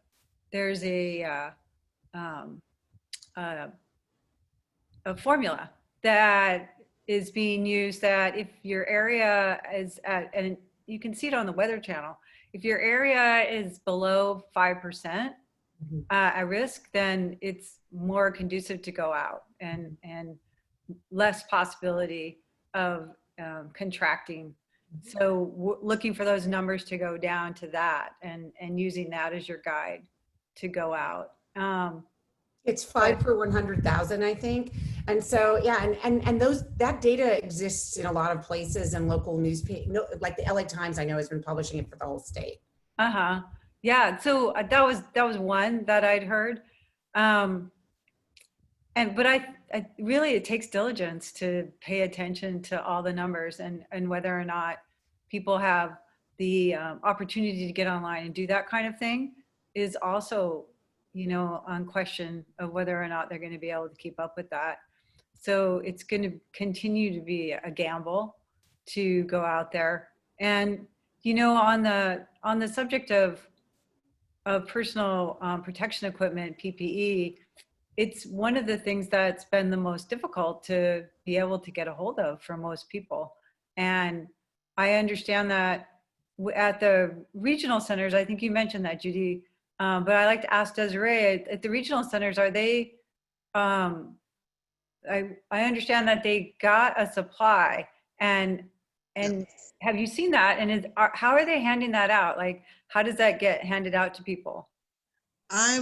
formula that is being used, that if your area is at, and you can see it on the Weather Channel, if your area is below 5% at risk, then it's more conducive to go out, and less possibility of contracting. So looking for those numbers to go down to that, and using that as your guide to go out. It's 5 per 100,000, I think. And so, yeah, and that data exists in a lot of places, and local newspapers, like the LA Times, I know, has been publishing it for the whole state. Yeah, so that was one that I'd heard. But I really, it takes diligence to pay attention to all the numbers, and whether or not people have the opportunity to get online and do that kind of thing is also, you know, on question of whether or not they're going to be able to keep up with that. So it's going to continue to be a gamble to go out there. And, you know, on the subject of personal protection equipment, PPE, it's one of the things that's been the most difficult to be able to get a hold of for most people. And I understand that at the regional centers, I think you mentioned that, Judy, but I like to ask Desiree, at the regional centers, are they, I understand that they got a supply, and have you seen that? And how are they handing that out? Like, how does that get handed out to people? I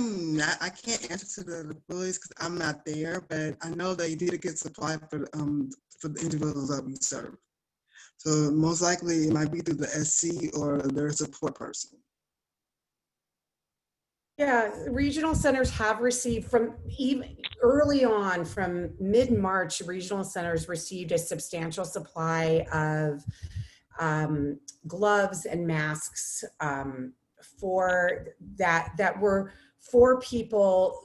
can't answer to the bullies because I'm not there, but I know they did get supply for the individuals that we serve. So most likely it might be through the SC or their support person. Yeah, regional centers have received, from even early on, from mid-March, regional centers received a substantial supply of gloves and masks for that were for people,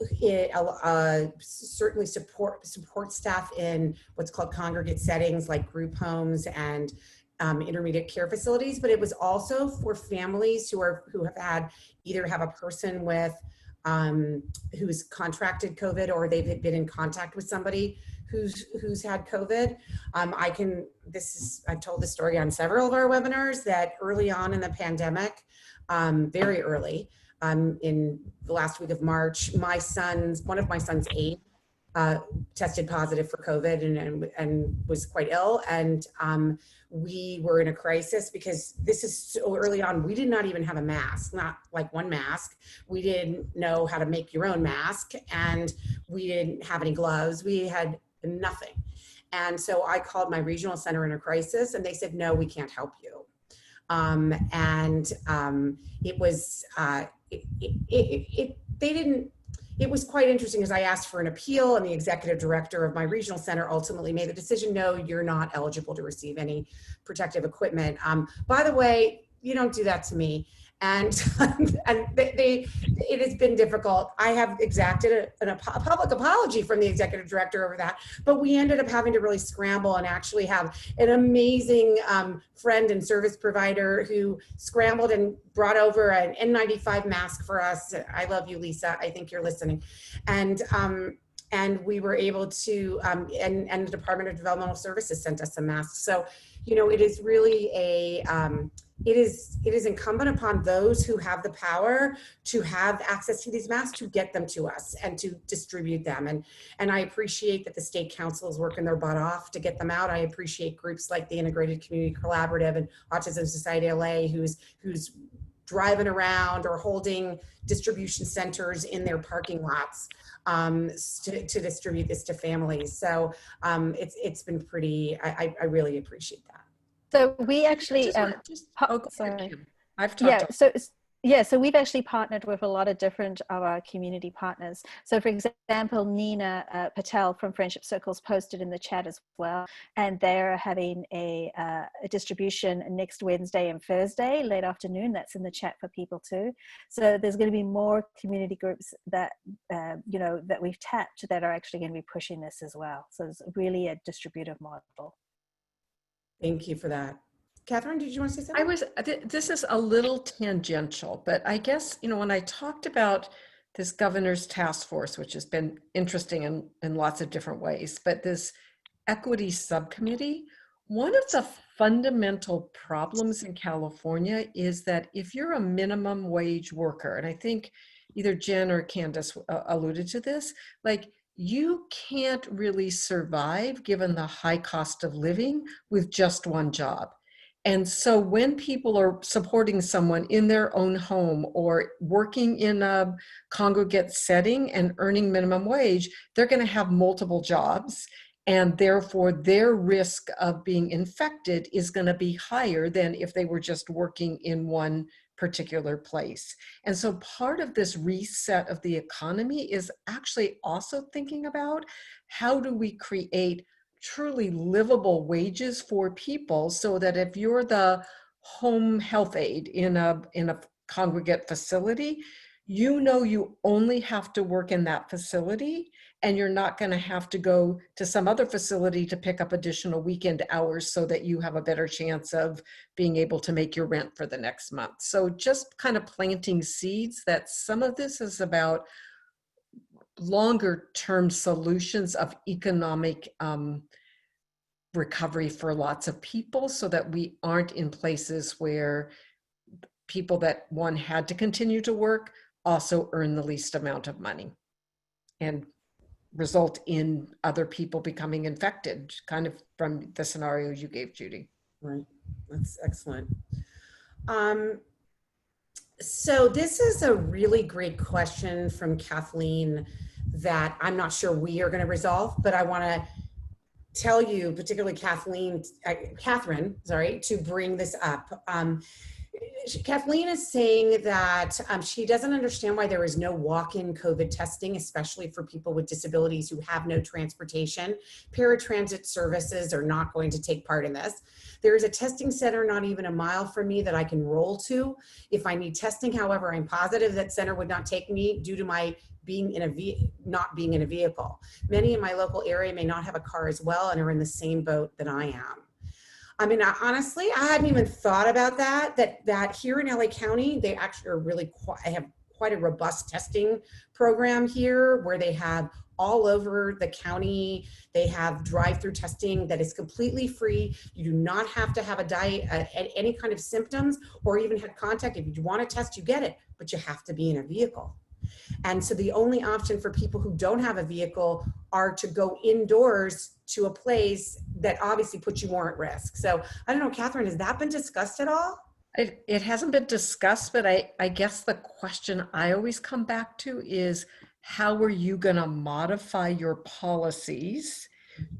certainly support staff in what's called congregate settings like group homes and intermediate care facilities, but it was also for families who have either have a person with who's contracted COVID, or they've been in contact with somebody who's had COVID. I've told this story on several of our webinars, that early on in the pandemic, very early, in the last week of March, one of my son's 8 tested positive for COVID and was quite ill. And we were in a crisis because this is so early on. We did not even have a mask, not like one mask. We didn't know how to make your own mask, and we didn't have any gloves. We had nothing. And so I called my regional center in a crisis, and they said, no, we can't help you. It was quite interesting, as I asked for an appeal, and the executive director of my regional center ultimately made the decision, no, you're not eligible to receive any protective equipment. By the way, you don't do that to me. And, it has been difficult. I have exacted a public apology from the executive director over that, but we ended up having to really scramble and actually have an amazing friend and service provider who scrambled and brought over an N95 mask for us. I love you, Lisa. I think you're listening. And we were able to, and the Department of Developmental Services sent us some masks. So, you know, it is really it is incumbent upon those who have the power to have access to these masks to get them to us and to distribute them. And I appreciate that the state council is working their butt off to get them out. I appreciate groups like the Integrated Community Collaborative and Autism Society LA who's driving around or holding distribution centers in their parking lots to distribute this to families. So it's been pretty, I really appreciate that. So we actually, sorry. I've talked so we've actually partnered with a lot of different of our community partners. So for example, Nina Patel from Friendship Circles posted in the chat as well, and they're having a distribution next Wednesday and Thursday, late afternoon. That's in the chat for people too. So there's going to be more community groups that, you know, that we've tapped that are actually going to be pushing this as well. So it's really a distributive model. Thank you for that. Catherine, did you want to say something? This is a little tangential, but I guess, you know, when I talked about this governor's task force, which has been interesting in lots of different ways, but this equity subcommittee, one of the fundamental problems in California is that if you're a minimum wage worker, and I think either Jen or Candace alluded to this, like, you can't really survive given the high cost of living with just one job. And so when people are supporting someone in their own home or working in a congregate setting and earning minimum wage, they're going to have multiple jobs. And therefore, their risk of being infected is going to be higher than if they were just working in one particular place. And so part of this reset of the economy is actually also thinking about how do we create truly livable wages for people so that if you're the home health aide in a congregate facility, you know you only have to work in that facility and you're not going to have to go to some other facility to pick up additional weekend hours so that you have a better chance of being able to make your rent for the next month. So just kind of planting seeds that some of this is about longer term solutions of economic recovery for lots of people so that we aren't in places where people that one had to continue to work also earn the least amount of money and result in other people becoming infected, kind of from the scenario you gave, Judy. Right, that's excellent. So this is a really great question from Kathleen that I'm not sure we are going to resolve, but I want to tell you, particularly Catherine, sorry, to bring this up. Kathleen is saying that she doesn't understand why there is no walk-in COVID testing, especially for people with disabilities who have no transportation. Paratransit services are not going to take part in this. There is a testing center not even a mile from me that I can roll to if I need testing. However, I'm positive that center would not take me due to my not being in a vehicle. Many in my local area may not have a car as well and are in the same boat that I am. I mean, honestly, I hadn't even thought about that here in LA County, they actually are really have quite a robust testing program here where they have all over the county. They have drive-through testing that is completely free. You do not have to have any kind of symptoms or even had contact. If you want to test, you get it, but you have to be in a vehicle. And so the only option for people who don't have a vehicle are to go indoors to a place that obviously puts you more at risk. So I don't know, Catherine, has that been discussed at all? It hasn't been discussed, but I guess the question I always come back to is, how are you going to modify your policies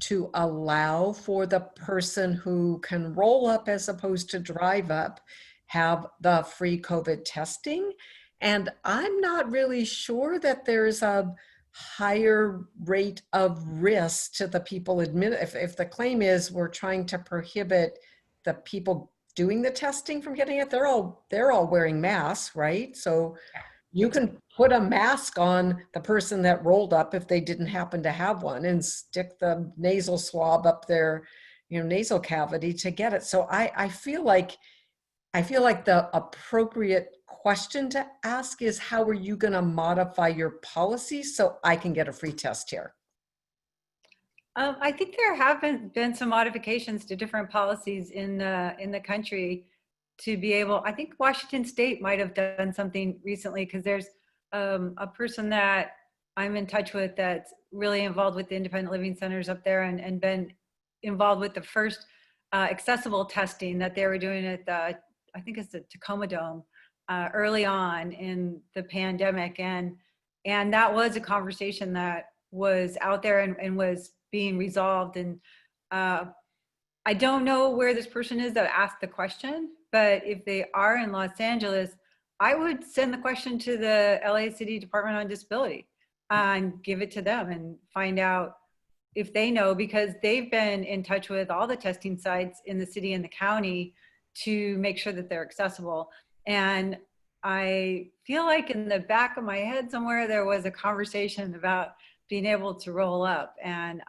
to allow for the person who can roll up as opposed to drive up, have the free COVID testing? And I'm not really sure that there's a higher rate of risk to the people admitted. If the claim is we're trying to prohibit the people doing the testing from getting it, they're all wearing masks, right? So you can put a mask on the person that rolled up if they didn't happen to have one, and stick the nasal swab up their, nasal cavity to get it. So I feel like the appropriate question to ask is, how are you going to modify your policy so I can get a free test here? I think there have been some modifications to different policies in the country to be able. I think Washington State might have done something recently, because there's a person that I'm in touch with that's really involved with the independent living centers up there, and been involved with the first accessible testing that they were doing at the, I think it's the Tacoma Dome, early on in the pandemic, and that was a conversation that was out there and was being resolved. And I don't know where this person is that asked the question, but if they are in Los Angeles, I would send the question to the LA City Department on Disability and give it to them and find out if they know, because they've been in touch with all the testing sites in the city and the county to make sure that they're accessible. And I feel like in the back of my head somewhere, there was a conversation about being able to roll up. And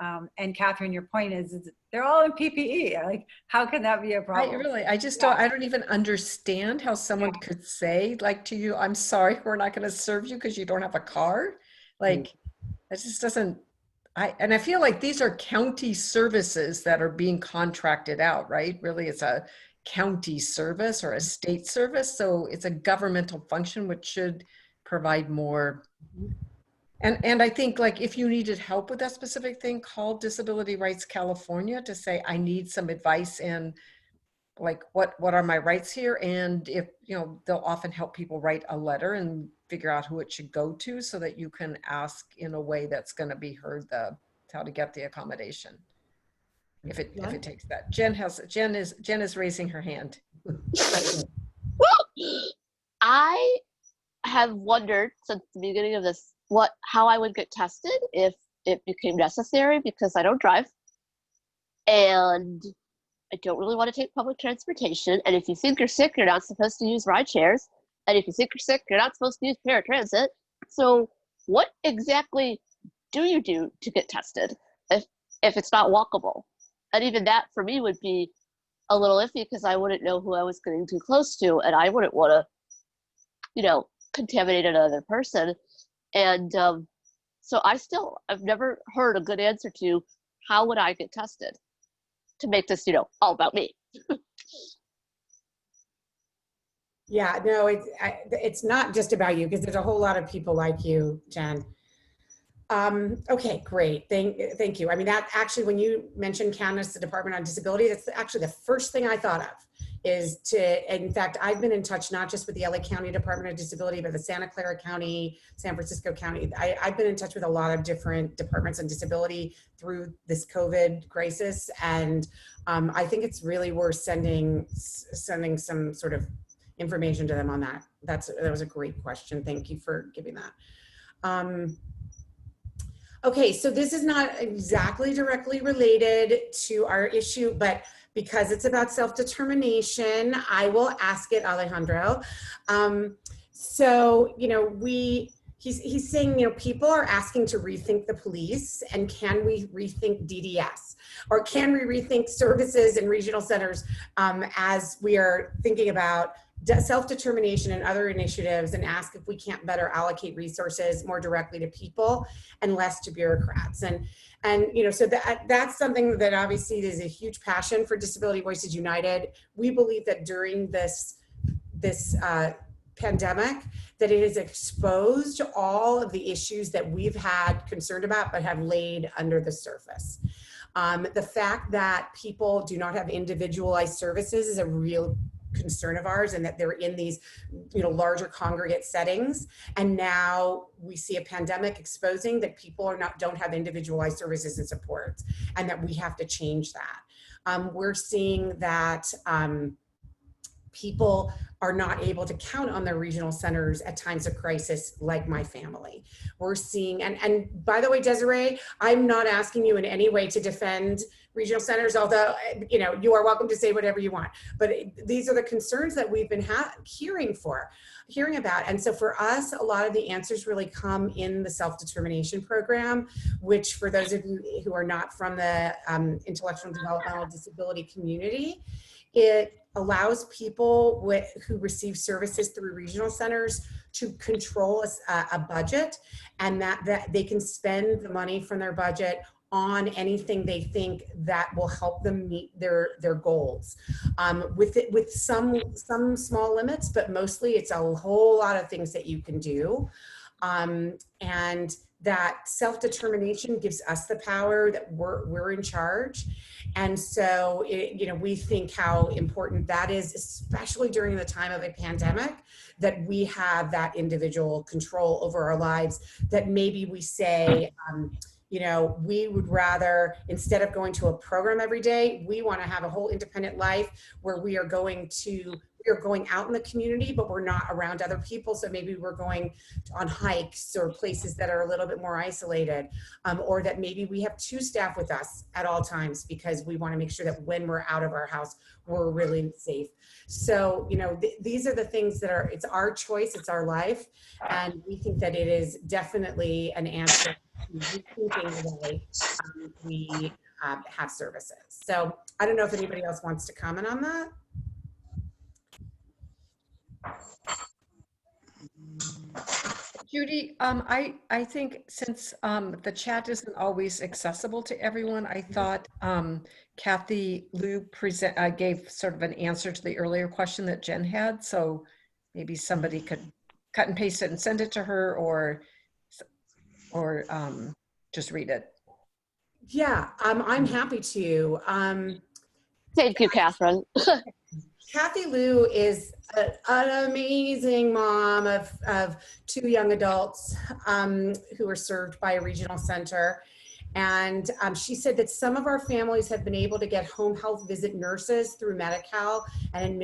Catherine, your point is they're all in PPE. Like, how can that be a problem? I just don't, I don't even understand how someone could say, like, to you, I'm sorry, we're not going to serve you because you don't have a car. Like, that just doesn't, and I feel like these are county services that are being contracted out, right? Really, it's a county service or a state service. So it's a governmental function, which should provide more. And I think, like, if you needed help with that specific thing, call Disability Rights California to say, I need some advice, and like, what are my rights here? And if, they'll often help people write a letter and figure out who it should go to, so that you can ask in a way that's going to be heard how to get the accommodation. If it takes that. Jen is raising her hand. I have wondered since the beginning of this how I would get tested if it became necessary, because I don't drive and I don't really want to take public transportation. And if you think you're sick, you're not supposed to use ride shares. And if you think you're sick, you're not supposed to use paratransit. So what exactly do you do to get tested if it's not walkable? And even that for me would be a little iffy, because I wouldn't know who I was getting too close to, and I wouldn't want to, contaminate another person. And so I've never heard a good answer to how would I get tested to make this, all about me. Yeah, no, it's not just about you, because there's a whole lot of people like you, Jen. Okay, great. Thank you. I mean, that actually, when you mentioned Candace, the Department on Disability, that's actually the first thing I thought of, is in fact, I've been in touch not just with the LA County Department of Disability, but the Santa Clara County, San Francisco County. I've been in touch with a lot of different departments on disability through this COVID crisis. And I think it's really worth sending some sort of information to them on that. That was a great question. Thank you for giving that. Okay, so this is not exactly directly related to our issue, but because it's about self-determination, I will ask it, Alejandro. So, he's saying, people are asking to rethink the police, and can we rethink DDS? Or can we rethink services and regional centers as we are thinking about self-determination and other initiatives, and ask if we can't better allocate resources more directly to people and less to bureaucrats. And so that's something that obviously is a huge passion for Disability Voices United. We believe that during this pandemic, that it has exposed all of the issues that we've had concerned about but have laid under the surface. The fact that people do not have individualized services is a real concern of ours, and that they're in these larger congregate settings, and now we see a pandemic exposing that people don't have individualized services and supports, and that we have to change that. We're seeing that people are not able to count on their regional centers at times of crisis, like my family. We're seeing, and by the way, Desiree, I'm not asking you in any way to defend regional centers, although, you know, you are welcome to say whatever you want. But these are the concerns that we've been hearing about. And so for us, a lot of the answers really come in the self-determination program, which for those of you who are not from the intellectual and developmental disability community, it allows people who receive services through regional centers to control a budget, and that they can spend the money from their budget on anything they think that will help them meet their goals, with some small limits, but mostly it's a whole lot of things that you can do. And that self-determination gives us the power that we're in charge. And so, you know, we think how important that is, especially during the time of a pandemic, that we have that individual control over our lives, that maybe we say, you know, we would rather, instead of going to a program every day, we want to have a whole independent life where we are going out in the community, but we're not around other people. So maybe we're going on hikes or places that are a little bit more isolated, or that maybe we have 2 staff with us at all times because we want to make sure that when we're out of our house, we're really safe. So, you know, these are the things that are, it's our choice, it's our life. And we think that it is definitely an answer to rethinking the way we have services. So I don't know if anybody else wants to comment on that. Judy, I think since the chat isn't always accessible to everyone, I thought Kathy Liu gave sort of an answer to the earlier question that Jen had. So maybe somebody could cut and paste it and send it to her, or just read it. Yeah, I'm happy to. Thank you, Catherine. Kathy Liu is an amazing mom of 2 young adults who are served by a regional center. And she said that some of our families have been able to get home health visit nurses through Medi-Cal and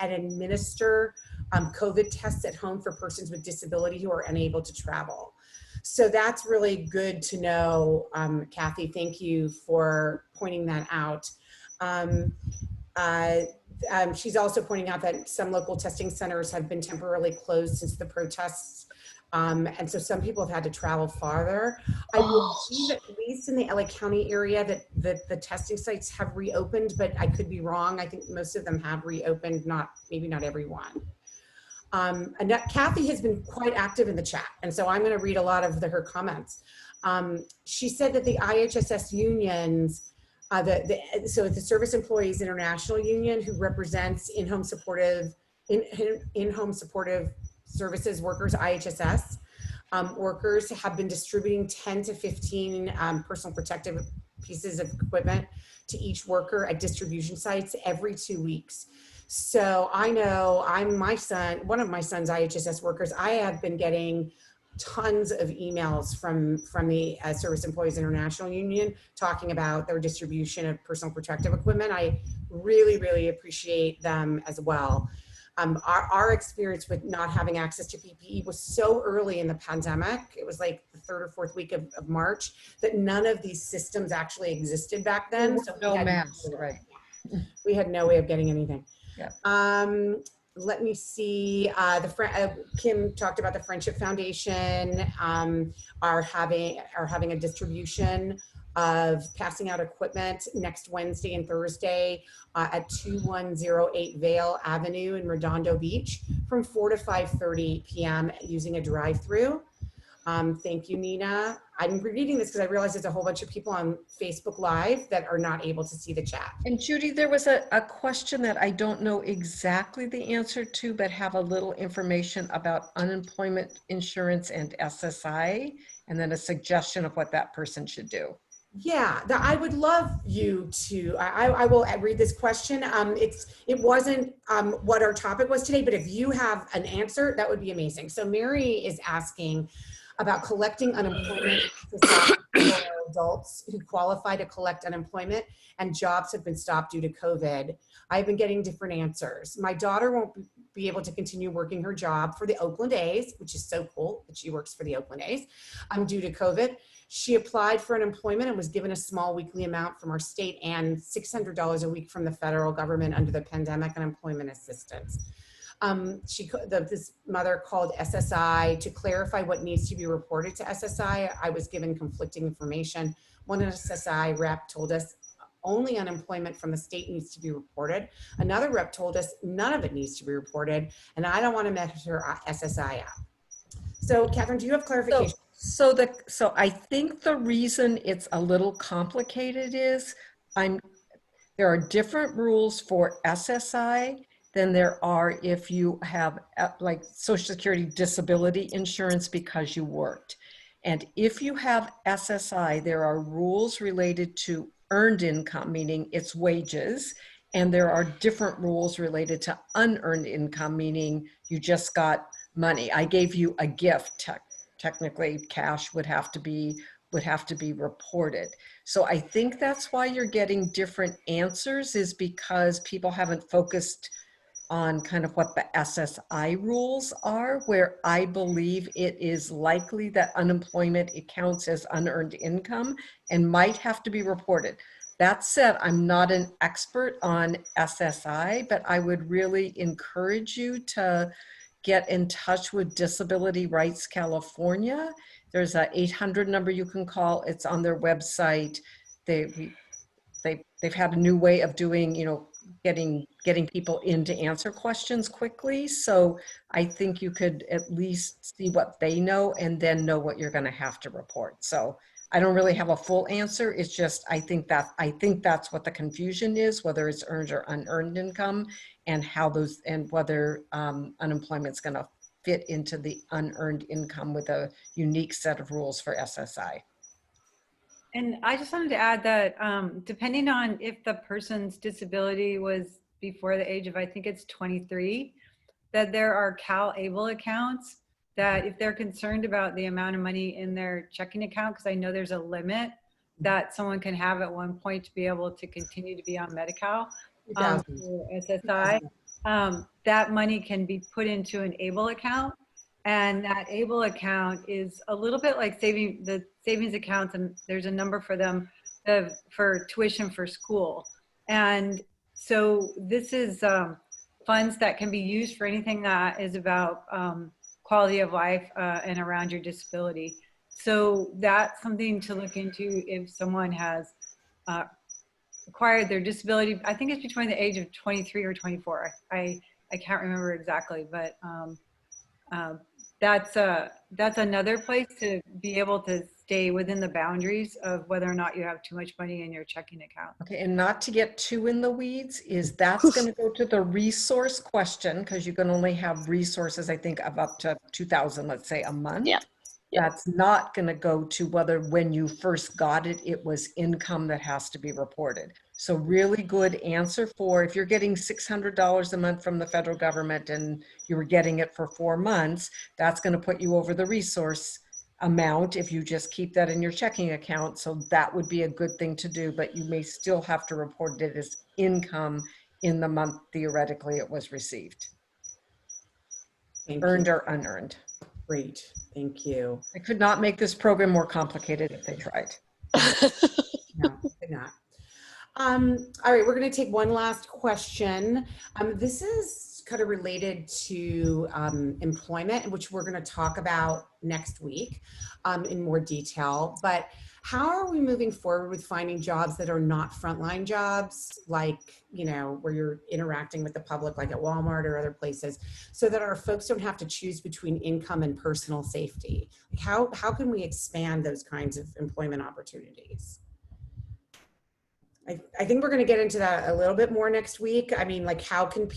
administer COVID tests at home for persons with disability who are unable to travel. So that's really good to know, Kathy. Thank you for pointing that out. She's also pointing out that some local testing centers have been temporarily closed since the protests. And so some people have had to travel farther. I believe at least in the LA County area that the testing sites have reopened, but I could be wrong. I think most of them have reopened, maybe not everyone. And Kathy has been quite active in the chat. And so I'm gonna read a lot of her comments. She said that the IHSS unions, so the Service Employees International Union, who represents in-home supportive services workers, IHSS workers, have been distributing 10 to 15 personal protective pieces of equipment to each worker at distribution sites every 2 weeks. So I know one of my son's IHSS workers, I have been getting tons of emails from the Service Employees International Union talking about their distribution of personal protective equipment. I really, really appreciate them as well. Our experience with not having access to PPE was so early in the pandemic. It was like the 3rd or 4th week of March that none of these systems actually existed back then. So no masks, right? We had no way of getting anything. Yeah. Let me see, Kim talked about the Friendship Foundation are having a distribution of passing out equipment next Wednesday and Thursday at 2108 Vale Avenue in Redondo Beach from 4 to 5:30 p.m. using a drive-through. Thank you, Nina. I'm reading this because I realize there's a whole bunch of people on Facebook Live that are not able to see the chat. And Judy, there was a question that I don't know exactly the answer to, but have a little information about unemployment insurance and SSI, and then a suggestion of what that person should do. Yeah, I would love you to, I will read this question. It wasn't what our topic was today, but if you have an answer, that would be amazing. So Mary is asking, about collecting unemployment for adults who qualify to collect unemployment, and jobs have been stopped due to COVID. I've been getting different answers. My daughter won't be able to continue working her job for the Oakland A's, which is so cool that she works for the Oakland A's, due to COVID. She applied for unemployment and was given a small weekly amount from our state and $600 a week from the federal government under the Pandemic Unemployment Assistance. This mother called SSI to clarify what needs to be reported to SSI. I was given conflicting information. One SSI rep told us only unemployment from the state needs to be reported. Another rep told us none of it needs to be reported, and I don't want to mess her SSI up. So, Catherine, do you have clarification? So I think the reason it's a little complicated is there are different rules for SSI than there are if you have like Social Security disability insurance because you worked. And if you have SSI, there are rules related to earned income, meaning it's wages, and there are different rules related to unearned income, meaning you just got money. I gave you a gift. Technically, cash would have to be reported. So I think that's why you're getting different answers, is because people haven't focused on kind of what the SSI rules are, where I believe it is likely that unemployment, it counts as unearned income and might have to be reported. That said, I'm not an expert on SSI, but I would really encourage you to get in touch with Disability Rights California. There's a 800 number you can call. It's on their website. They've had a new way of doing, getting people in to answer questions quickly. So I think you could at least see what they know and then know what you're going to have to report. So I don't really have a full answer. It's just, I think that's what the confusion is, whether it's earned or unearned income, and how those, and whether unemployment's going to fit into the unearned income with a unique set of rules for SSI. And I just wanted to add that depending on if the person's disability was before the age of, I think it's 23, that there are Cal Able accounts that if they're concerned about the amount of money in their checking account, because I know there's a limit that someone can have at one point to be able to continue to be on Medi-Cal, for SSI, that money can be put into an ABLE account. And that ABLE account is a little bit like the savings accounts, and there's a number for them for tuition for school. And so this is funds that can be used for anything that is about quality of life and around your disability. So that's something to look into if someone has acquired their disability. I think it's between the age of 23 or 24. I can't remember exactly, but that's another place to be able to stay within the boundaries of whether or not you have too much money in your checking account. Okay, and not to get too in the weeds, is that's going to go to the resource question, because you can only have resources, I think, of up to 2,000, let's say, a month. Yeah. That's not going to go to whether when you first got it, it was income that has to be reported. So really good answer for if you're getting $600 a month from the federal government and you were getting it for 4 months, that's going to put you over the resource amount if you just keep that in your checking account. So that would be a good thing to do, but you may still have to report it as income in the month theoretically it was received. Earned or unearned. Great, thank you. I could not make this program more complicated if they tried. No, did not. All right, we're going to take one last question. This is kind of related to employment, which we're going to talk about next week in more detail. But how are we moving forward with finding jobs that are not frontline jobs, like, where you're interacting with the public, like at Walmart or other places, so that our folks don't have to choose between income and personal safety? How can we expand those kinds of employment opportunities? I think we're going to get into that a little bit more next week. I mean, like, how can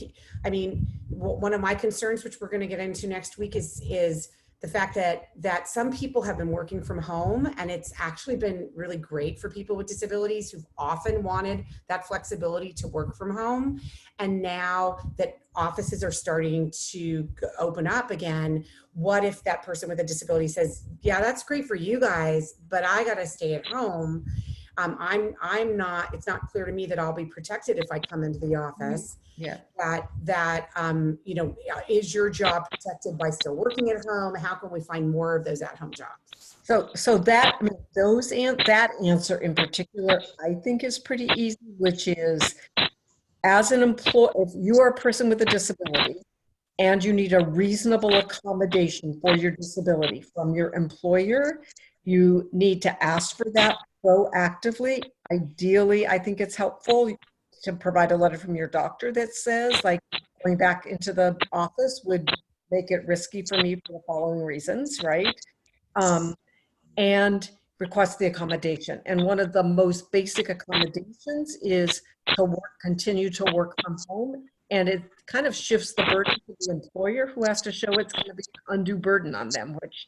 one of my concerns, which we're going to get into next week, is the fact that some people have been working from home, and it's actually been really great for people with disabilities who've often wanted that flexibility to work from home. And now that offices are starting to open up again, what if that person with a disability says, yeah, that's great for you guys, but I got to stay at home. I'm not, it's not clear to me that I'll be protected if I come into the office. Yeah. You know, is your job protected by still working at home? How can we find more of those at-home jobs? So that, I mean, that answer in particular, I think is pretty easy, which is, as an employee, if you are a person with a disability and you need a reasonable accommodation for your disability from your employer, you need to ask for that proactively. Ideally, I think it's helpful to provide a letter from your doctor that says, like, going back into the office would make it risky for me for the following reasons, right? And request the accommodation. And one of the most basic accommodations is to continue to work from home. And it kind of shifts the burden to the employer, who has to show it's going to be an undue burden on them, which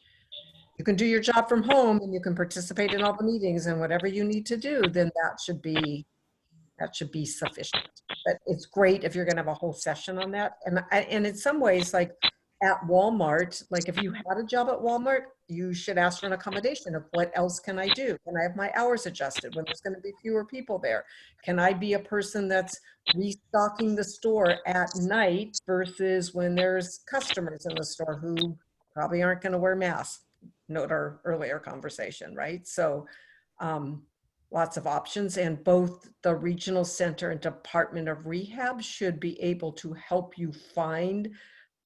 you can do your job from home and you can participate in all the meetings and whatever you need to do, then that should be sufficient. But it's great if you're going to have a whole session on that. And in some ways, like at Walmart, like if you had a job at Walmart, you should ask for an accommodation of what else can I do? Can I have my hours adjusted when there's going to be fewer people there? Can I be a person that's restocking the store at night versus when there's customers in the store who probably aren't going to wear masks? Note our earlier conversation, right? So lots of options, and both the regional center and Department of Rehab should be able to help you find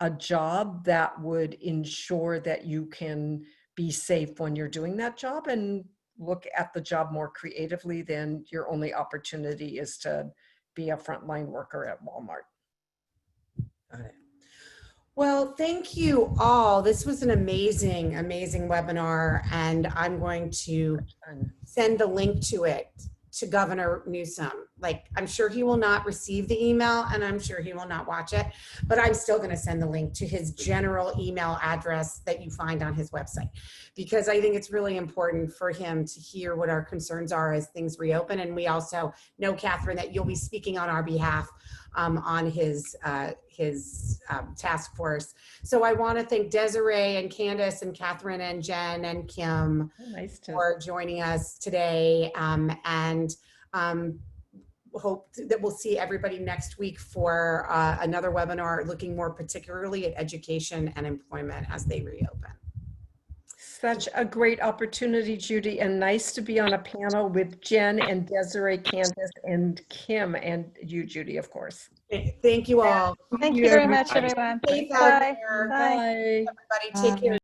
a job that would ensure that you can be safe when you're doing that job, and look at the job more creatively than your only opportunity is to be a frontline worker at Walmart. Got it. Well, thank you all. This was an amazing, amazing webinar, and I'm going to send the link to it to Governor Newsom. Like, I'm sure he will not receive the email and I'm sure he will not watch it, but I'm still going to send the link to his general email address that you find on his website, because I think it's really important for him to hear what our concerns are as things reopen. And we also know, Catherine, that you'll be speaking on our behalf on his task force. So I want to thank Desiree and Candace and Catherine and Jen and Kim for joining us today, and hope that we'll see everybody next week for another webinar looking more particularly at education and employment as they reopen. Such a great opportunity, Judy, and nice to be on a panel with Jen and Desiree, Candace, and Kim, and you, Judy, of course. Thank you all. Thank you very much, everyone. Safe out Bye. there. Bye. Everybody, take care.